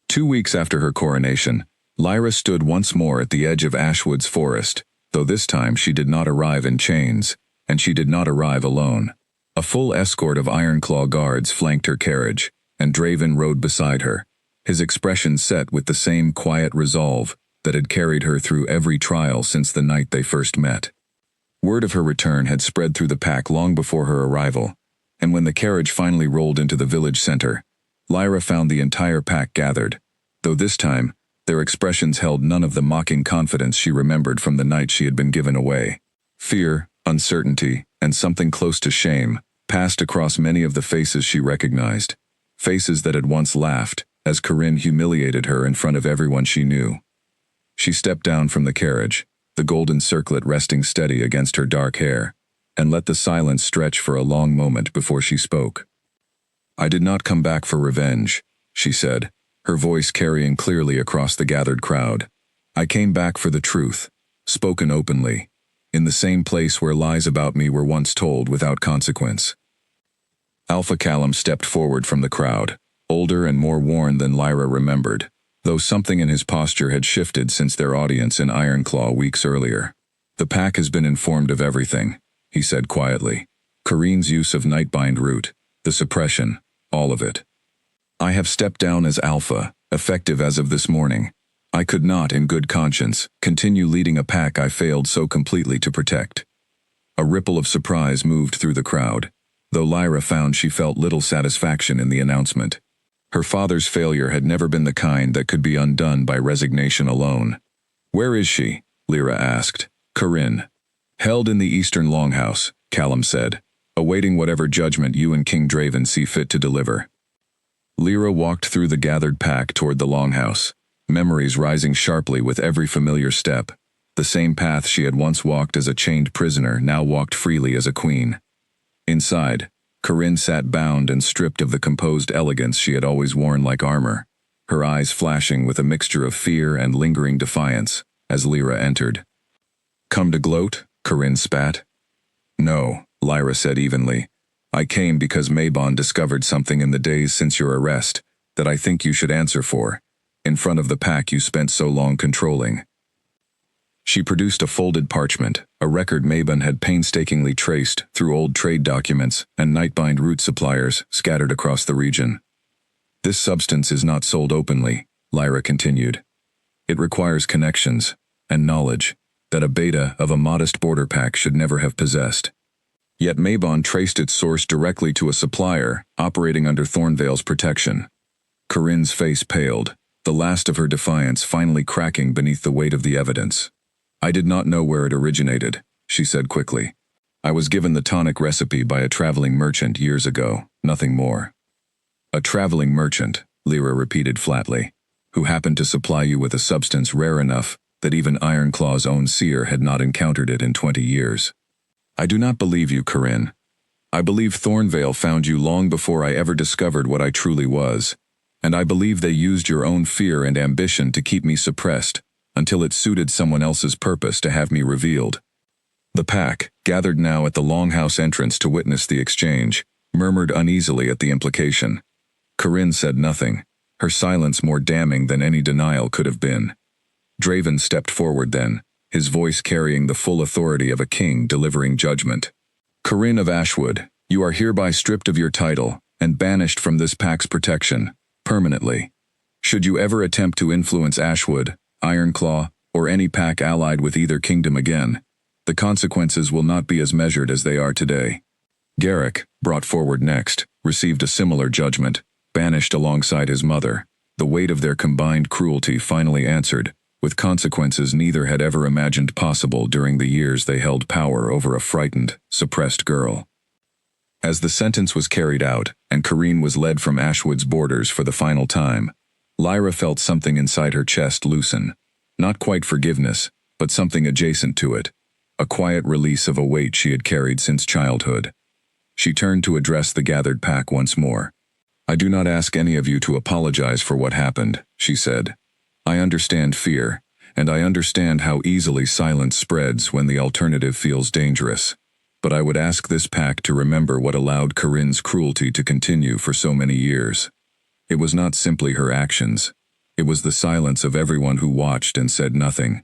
2 weeks after her coronation, Lyra stood once more at the edge of Ashwood's forest, though this time she did not arrive in chains, and she did not arrive alone. A full escort of Ironclaw guards flanked her carriage, and Draven rode beside her, his expression set with the same quiet resolve that had carried her through every trial since the night they first met. Word of her return had spread through the pack long before her arrival, and when the carriage finally rolled into the village center, Lyra found the entire pack gathered, though this time, their expressions held none of the mocking confidence she remembered from the night she had been given away. Fear, uncertainty, and something close to shame passed across many of the faces she recognized, faces that had once laughed as Corinne humiliated her in front of everyone she knew. She stepped down from the carriage, the golden circlet resting steady against her dark hair, and let the silence stretch for a long moment before she spoke. "I did not come back for revenge," she said, her voice carrying clearly across the gathered crowd. "I came back for the truth, spoken openly, in the same place where lies about me were once told without consequence." Alpha Callum stepped forward from the crowd, older and more worn than Lyra remembered, though something in his posture had shifted since their audience in Ironclaw weeks earlier. "The pack has been informed of everything," he said quietly. "Corinne's use of Nightbind root, the suppression, all of it. I have stepped down as Alpha, effective as of this morning. I could not, in good conscience, continue leading a pack I failed so completely to protect." A ripple of surprise moved through the crowd, though Lyra found she felt little satisfaction in the announcement. Her father's failure had never been the kind that could be undone by resignation alone. "Where is she?" Lyra asked. "Corinne." "Held in the Eastern Longhouse," Callum said, "awaiting whatever judgment you and King Draven see fit to deliver." Lyra walked through the gathered pack toward the Longhouse, memories rising sharply with every familiar step. The same path she had once walked as a chained prisoner now walked freely as a queen. Inside, Corinne sat bound and stripped of the composed elegance she had always worn like armor, her eyes flashing with a mixture of fear and lingering defiance as Lyra entered. "Come to gloat?" Corinne spat. "No," Lyra said evenly. "I came because Mabon discovered something in the days since your arrest that I think you should answer for, in front of the pack you spent so long controlling." She produced a folded parchment, a record Mabon had painstakingly traced through old trade documents and Nightbind root suppliers scattered across the region. "This substance is not sold openly," Lyra continued. "It requires connections and knowledge that a beta of a modest border pack should never have possessed. Yet Mabon traced its source directly to a supplier operating under Thornvale's protection." Corinne's face paled, the last of her defiance finally cracking beneath the weight of the evidence. "I did not know where it originated," she said quickly. "I was given the tonic recipe by a traveling merchant years ago, nothing more." "A traveling merchant," Lyra repeated flatly, "who happened to supply you with a substance rare enough that even Ironclaw's own seer had not encountered it in 20 years. I do not believe you, Corinne. I believe Thornvale found you long before I ever discovered what I truly was, and I believe they used your own fear and ambition to keep me suppressed, until it suited someone else's purpose to have me revealed." The pack, gathered now at the Longhouse entrance to witness the exchange, murmured uneasily at the implication. Corinne said nothing, her silence more damning than any denial could have been. Draven stepped forward then, his voice carrying the full authority of a king delivering judgment. "Corinne of Ashwood, you are hereby stripped of your title and banished from this pack's protection, permanently. Should you ever attempt to influence Ashwood, Ironclaw, or any pack allied with either kingdom again, the consequences will not be as measured as they are today." Garrick, brought forward next, received a similar judgment, banished alongside his mother. The weight of their combined cruelty finally answered, with consequences neither had ever imagined possible during the years they held power over a frightened, suppressed girl. As the sentence was carried out, and Corinne was led from Ashwood's borders for the final time, Lyra felt something inside her chest loosen. Not quite forgiveness, but something adjacent to it. A quiet release of a weight she had carried since childhood. She turned to address the gathered pack once more. "I do not ask any of you to apologize for what happened," she said. "I understand fear, and I understand how easily silence spreads when the alternative feels dangerous. But I would ask this pack to remember what allowed Corinne's cruelty to continue for so many years. It was not simply her actions. It was the silence of everyone who watched and said nothing."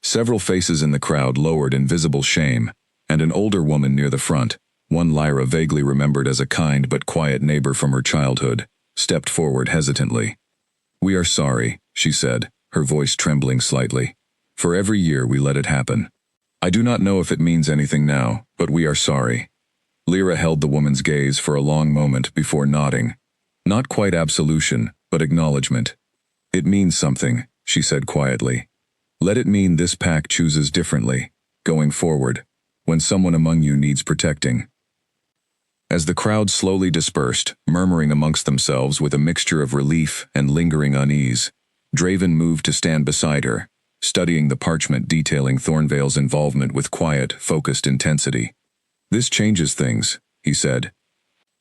Several faces in the crowd lowered in visible shame, and an older woman near the front, one Lyra vaguely remembered as a kind but quiet neighbor from her childhood, stepped forward hesitantly. "We are sorry," she said, her voice trembling slightly. "For every year we let it happen. I do not know if it means anything now, but we are sorry." Lyra held the woman's gaze for a long moment before nodding. Not quite absolution, but acknowledgement. It means something, she said quietly. Let it mean this pack chooses differently, going forward, when someone among you needs protecting. As the crowd slowly dispersed, murmuring amongst themselves with a mixture of relief and lingering unease, Draven moved to stand beside her, studying the parchment detailing Thornvale's involvement with quiet, focused intensity. This changes things, he said.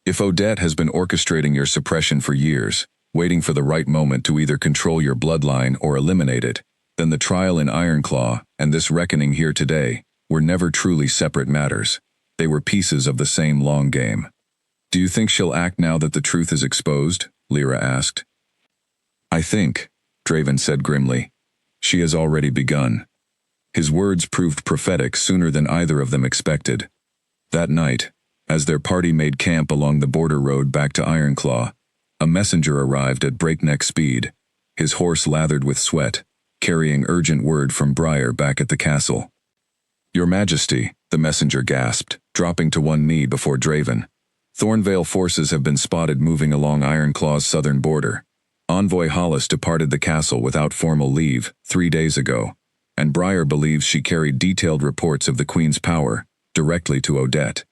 If Odette has been orchestrating your suppression for years, waiting for the right moment to either control your bloodline or eliminate it, then the trial in Ironclaw and this reckoning here today were never truly separate matters. They were pieces of the same long game. Do you think she'll act now that the truth is exposed? Lyra asked. I think, Draven said grimly. She has already begun. His words proved prophetic sooner than either of them expected. That night, as their party made camp along the border road back to Ironclaw, a messenger arrived at breakneck speed, his horse lathered with sweat, carrying urgent word from Briar back at the castle. Your Majesty, the messenger gasped, dropping to one knee before Draven. Thornvale forces have been spotted moving along Ironclaw's southern border. Envoy Hollis departed the castle without formal leave 3 days ago, and Briar believes she carried detailed reports of the Queen's power directly to Odette.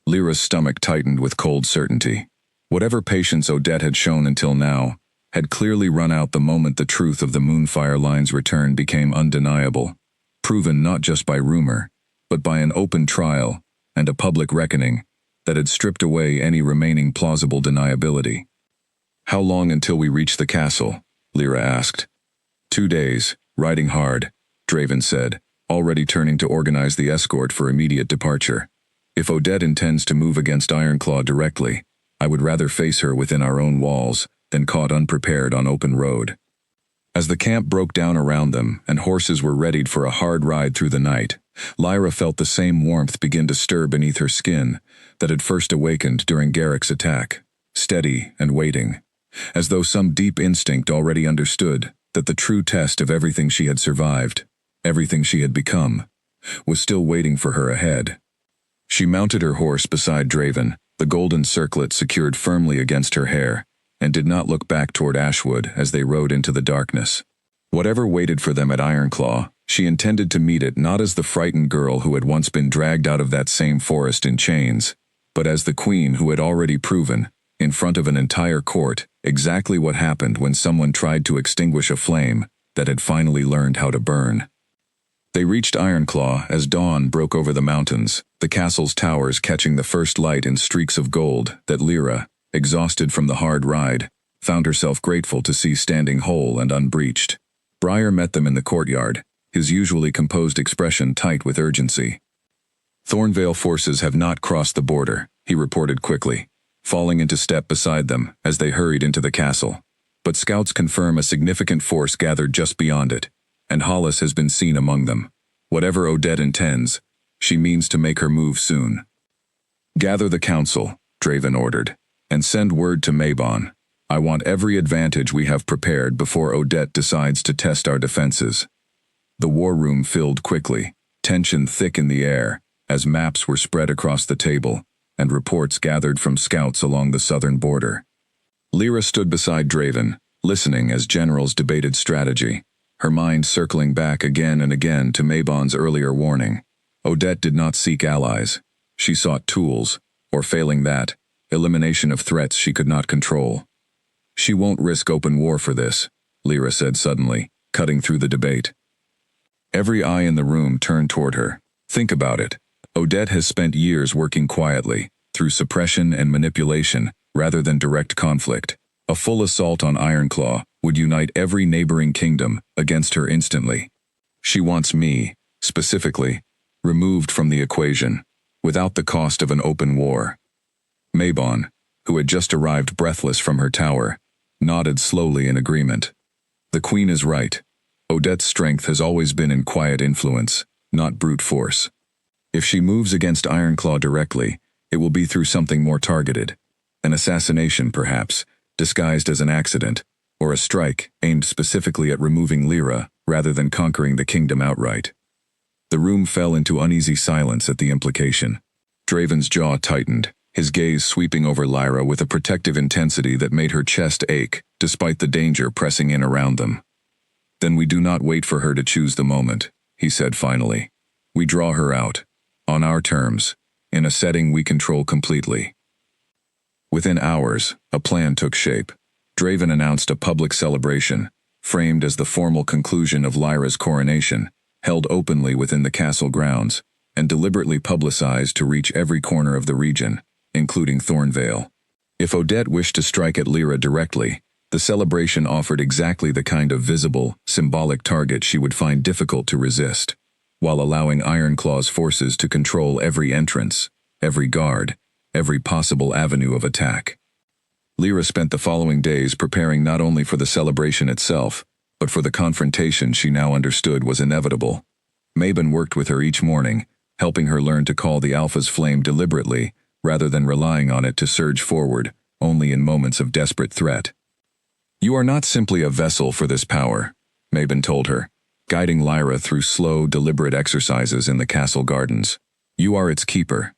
Lyra's stomach tightened with cold certainty. Whatever patience Odette had shown until now had clearly run out the moment the truth of the Moonfire line's return became undeniable, proven not just by rumor, but by an open trial and a public reckoning that had stripped away any remaining plausible deniability. How long until we reach the castle? Lyra asked. 2 days, riding hard, Draven said, already turning to organize the escort for immediate departure. If Odette intends to move against Ironclaw directly, I would rather face her within our own walls than caught unprepared on open road. As the camp broke down around them and horses were readied for a hard ride through the night, Lyra felt the same warmth begin to stir beneath her skin that had first awakened during Garrick's attack, steady and waiting, as though some deep instinct already understood that the true test of everything she had survived, everything she had become, was still waiting for her ahead. She mounted her horse beside Draven, the golden circlet secured firmly against her hair, and did not look back toward Ashwood as they rode into the darkness. Whatever waited for them at Ironclaw, she intended to meet it not as the frightened girl who had once been dragged out of that same forest in chains, but as the queen who had already proven, in front of an entire court, exactly what happened when someone tried to extinguish a flame that had finally learned how to burn. They reached Ironclaw as dawn broke over the mountains, the castle's towers catching the first light in streaks of gold that Lyra, exhausted from the hard ride, found herself grateful to see standing whole and unbreached. Briar met them in the courtyard, his usually composed expression tight with urgency. Thornvale forces have not crossed the border, he reported quickly, falling into step beside them as they hurried into the castle. But scouts confirm a significant force gathered just beyond it, and Hollis has been seen among them. Whatever Odette intends, she means to make her move soon. Gather the council, Draven ordered, and send word to Mabon. I want every advantage we have prepared before Odette decides to test our defenses. The war room filled quickly, tension thick in the air, as maps were spread across the table, and reports gathered from scouts along the southern border. Lyra stood beside Draven, listening as generals debated strategy, her mind circling back again and again to Mabon's earlier warning. Odette did not seek allies. She sought tools, or failing that, elimination of threats she could not control. She won't risk open war for this, Lyra said suddenly, cutting through the debate. Every eye in the room turned toward her. Think about it. Odette has spent years working quietly, through suppression and manipulation, rather than direct conflict. A full assault on Ironclaw would unite every neighboring kingdom against her instantly. She wants me, specifically, removed from the equation, without the cost of an open war. Mabon, who had just arrived breathless from her tower, nodded slowly in agreement. The Queen is right. Odette's strength has always been in quiet influence, not brute force. If she moves against Ironclaw directly, it will be through something more targeted. An assassination, perhaps, disguised as an accident, or a strike aimed specifically at removing Lyra rather than conquering the kingdom outright. The room fell into uneasy silence at the implication. Draven's jaw tightened, his gaze sweeping over Lyra with a protective intensity that made her chest ache, despite the danger pressing in around them. "Then we do not wait for her to choose the moment," he said finally. "We draw her out, on our terms, in a setting we control completely." Within hours, a plan took shape. Draven announced a public celebration, framed as the formal conclusion of Lyra's coronation, held openly within the castle grounds, and deliberately publicized to reach every corner of the region, including Thornvale. If Odette wished to strike at Lyra directly, the celebration offered exactly the kind of visible, symbolic target she would find difficult to resist, while allowing Ironclaw's forces to control every entrance, every guard, every possible avenue of attack. Lyra spent the following days preparing not only for the celebration itself, but for the confrontation she now understood was inevitable. Mabon worked with her each morning, helping her learn to call the Alpha's flame deliberately, rather than relying on it to surge forward, only in moments of desperate threat. "You are not simply a vessel for this power," Mabon told her, guiding Lyra through slow, deliberate exercises in the castle gardens. "You are its keeper.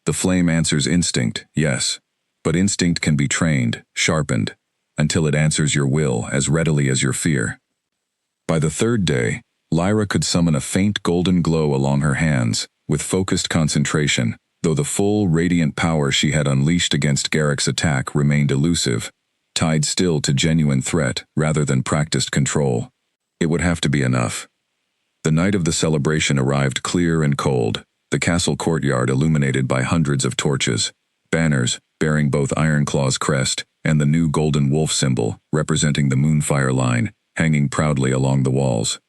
The flame answers instinct, yes, but instinct can be trained, sharpened, until it answers your will as readily as your fear." By the third day, Lyra could summon a faint golden glow along her hands, with focused concentration, though the full, radiant power she had unleashed against Garrick's attack remained elusive, tied still to genuine threat rather than practiced control. It would have to be enough. The night of the celebration arrived clear and cold, the castle courtyard illuminated by hundreds of torches, banners bearing both Ironclaw's crest and the new golden wolf symbol representing the Moonfire line hanging proudly along the walls.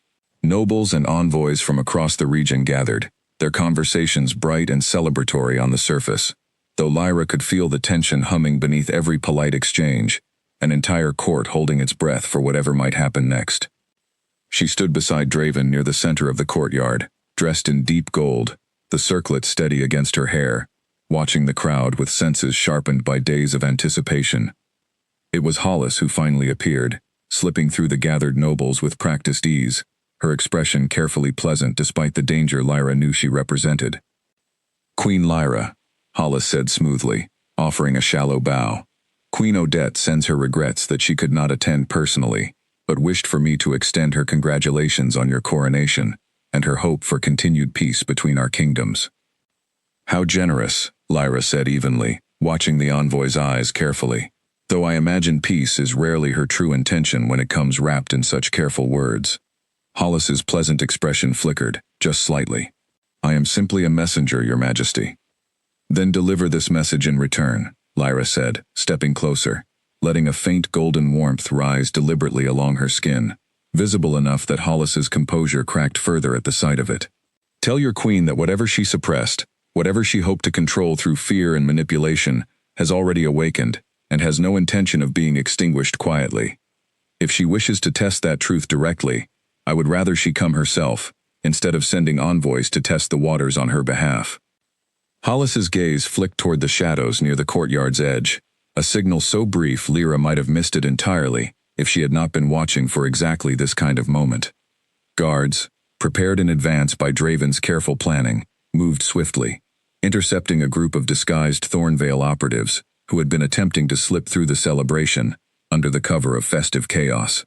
Nobles and envoys from across the region gathered, their conversations bright and celebratory on the surface, though Lyra could feel the tension humming beneath every polite exchange, an entire court holding its breath for whatever might happen next. She stood beside Draven near the center of the courtyard, dressed in deep gold, the circlet steady against her hair, watching the crowd with senses sharpened by days of anticipation. It was Hollis who finally appeared, slipping through the gathered nobles with practiced ease, her expression carefully pleasant despite the danger Lyra knew she represented. "Queen Lyra," Hollis said smoothly, offering a shallow bow. "Queen Odette sends her regrets that she could not attend personally, but wished for me to extend her congratulations on your coronation, and her hope for continued peace between our kingdoms." "How generous," Lyra said evenly, watching the envoy's eyes carefully. "Though I imagine peace is rarely her true intention when it comes wrapped in such careful words." Hollis's pleasant expression flickered, just slightly. "I am simply a messenger, Your Majesty." "Then deliver this message in return," Lyra said, stepping closer, letting a faint golden warmth rise deliberately along her skin, visible enough that Hollis's composure cracked further at the sight of it. "Tell your queen that whatever she suppressed, whatever she hoped to control through fear and manipulation, has already awakened, and has no intention of being extinguished quietly. If she wishes to test that truth directly, I would rather she come herself, instead of sending envoys to test the waters on her behalf." Hollis's gaze flicked toward the shadows near the courtyard's edge, a signal so brief Lyra might have missed it entirely if she had not been watching for exactly this kind of moment. Guards, prepared in advance by Draven's careful planning, moved swiftly, intercepting a group of disguised Thornvale operatives who had been attempting to slip through the celebration under the cover of festive chaos.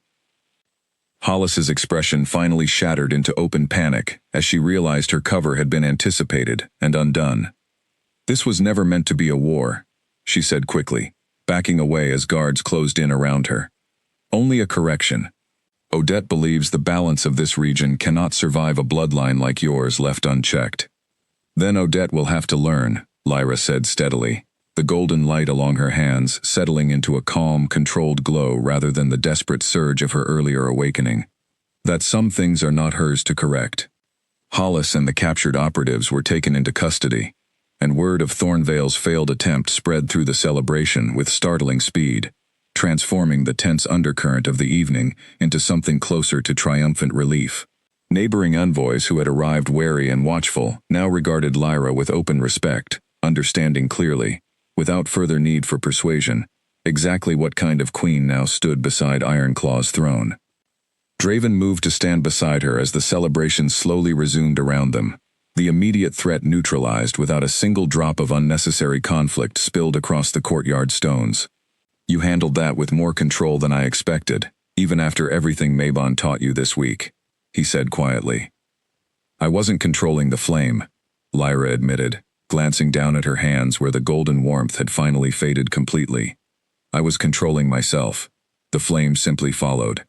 Hollis's expression finally shattered into open panic as she realized her cover had been anticipated and undone. "This was never meant to be a war," she said quickly, backing away as guards closed in around her. "Only a correction. Odette believes the balance of this region cannot survive a bloodline like yours left unchecked." "Then Odette will have to learn," Lyra said steadily, the golden light along her hands settling into a calm, controlled glow rather than the desperate surge of her earlier awakening, "that some things are not hers to correct." Hollis and the captured operatives were taken into custody, and word of Thornvale's failed attempt spread through the celebration with startling speed, transforming the tense undercurrent of the evening into something closer to triumphant relief. Neighboring envoys who had arrived wary and watchful now regarded Lyra with open respect, understanding clearly, without further need for persuasion, exactly what kind of queen now stood beside Ironclaw's throne. Draven moved to stand beside her as the celebration slowly resumed around them, The immediate threat neutralized without a single drop of unnecessary conflict spilled across the courtyard stones. You handled that with more control than I expected, even after everything Mabon taught you this week, he said quietly. I wasn't controlling the flame, Lyra admitted, glancing down at her hands where the golden warmth had finally faded completely. I was controlling myself. The flame simply followed.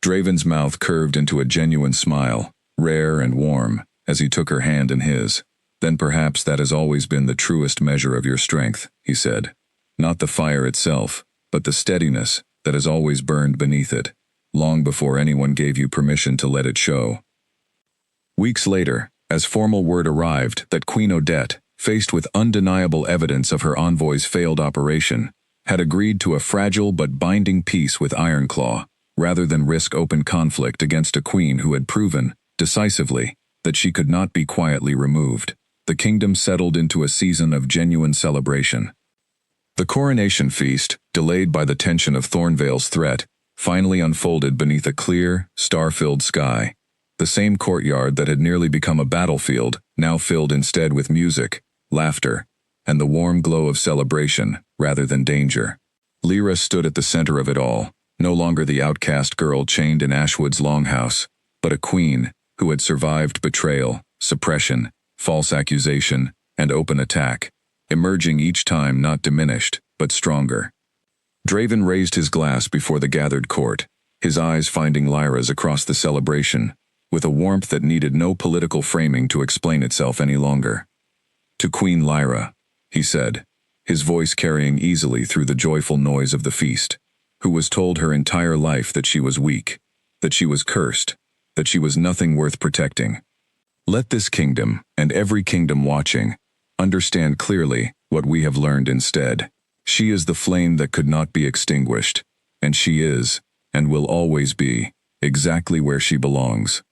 Draven's mouth curved into a genuine smile, rare and warm, as he took her hand in his. Then perhaps that has always been the truest measure of your strength, he said. Not the fire itself, but the steadiness that has always burned beneath it, long before anyone gave you permission to let it show. Weeks later, as formal word arrived that Queen Odette, faced with undeniable evidence of her envoy's failed operation, had agreed to a fragile but binding peace with Ironclaw, rather than risk open conflict against a queen who had proven, decisively, that she could not be quietly removed, the kingdom settled into a season of genuine celebration. The coronation feast, delayed by the tension of Thornvale's threat, finally unfolded beneath a clear, star-filled sky. The same courtyard that had nearly become a battlefield, now filled instead with music, laughter, and the warm glow of celebration, rather than danger. Lyra stood at the center of it all, no longer the outcast girl chained in Ashwood's longhouse, but a queen who had survived betrayal, suppression, false accusation, and open attack, emerging each time not diminished, but stronger. Draven raised his glass before the gathered court, his eyes finding Lyra's across the celebration, with a warmth that needed no political framing to explain itself any longer. To Queen Lyra, he said, his voice carrying easily through the joyful noise of the feast, who was told her entire life that she was weak, that she was cursed, that she was nothing worth protecting. Let this kingdom, and every kingdom watching, understand clearly what we have learned instead. She is the flame that could not be extinguished, and she is, and will always be, exactly where she belongs.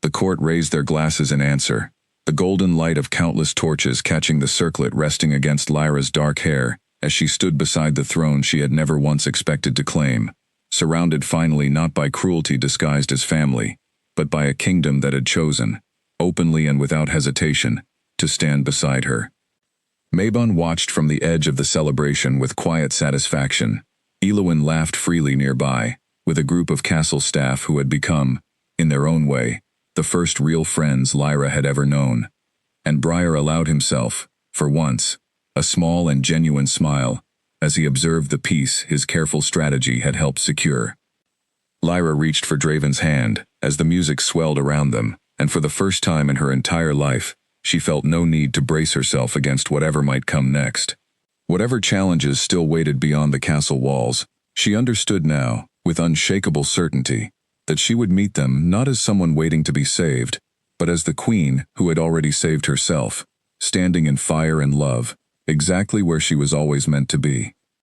The court raised their glasses in answer, the golden light of countless torches catching the circlet resting against Lyra's dark hair as she stood beside the throne she had never once expected to claim, surrounded finally not by cruelty disguised as family, but by a kingdom that had chosen, openly and without hesitation, to stand beside her. Mabon watched from the edge of the celebration with quiet satisfaction. Elwyn laughed freely nearby, with a group of castle staff who had become, in their own way, the first real friends Lyra had ever known. And Briar allowed himself, for once, a small and genuine smile, as he observed the peace his careful strategy had helped secure. Lyra reached for Draven's hand, as the music swelled around them, and for the first time in her entire life, she felt no need to brace herself against whatever might come next. Whatever challenges still waited beyond the castle walls, she understood now, with unshakable certainty, that she would meet them not as someone waiting to be saved, but as the queen who had already saved herself, standing in fire and love, exactly where she was always meant to be.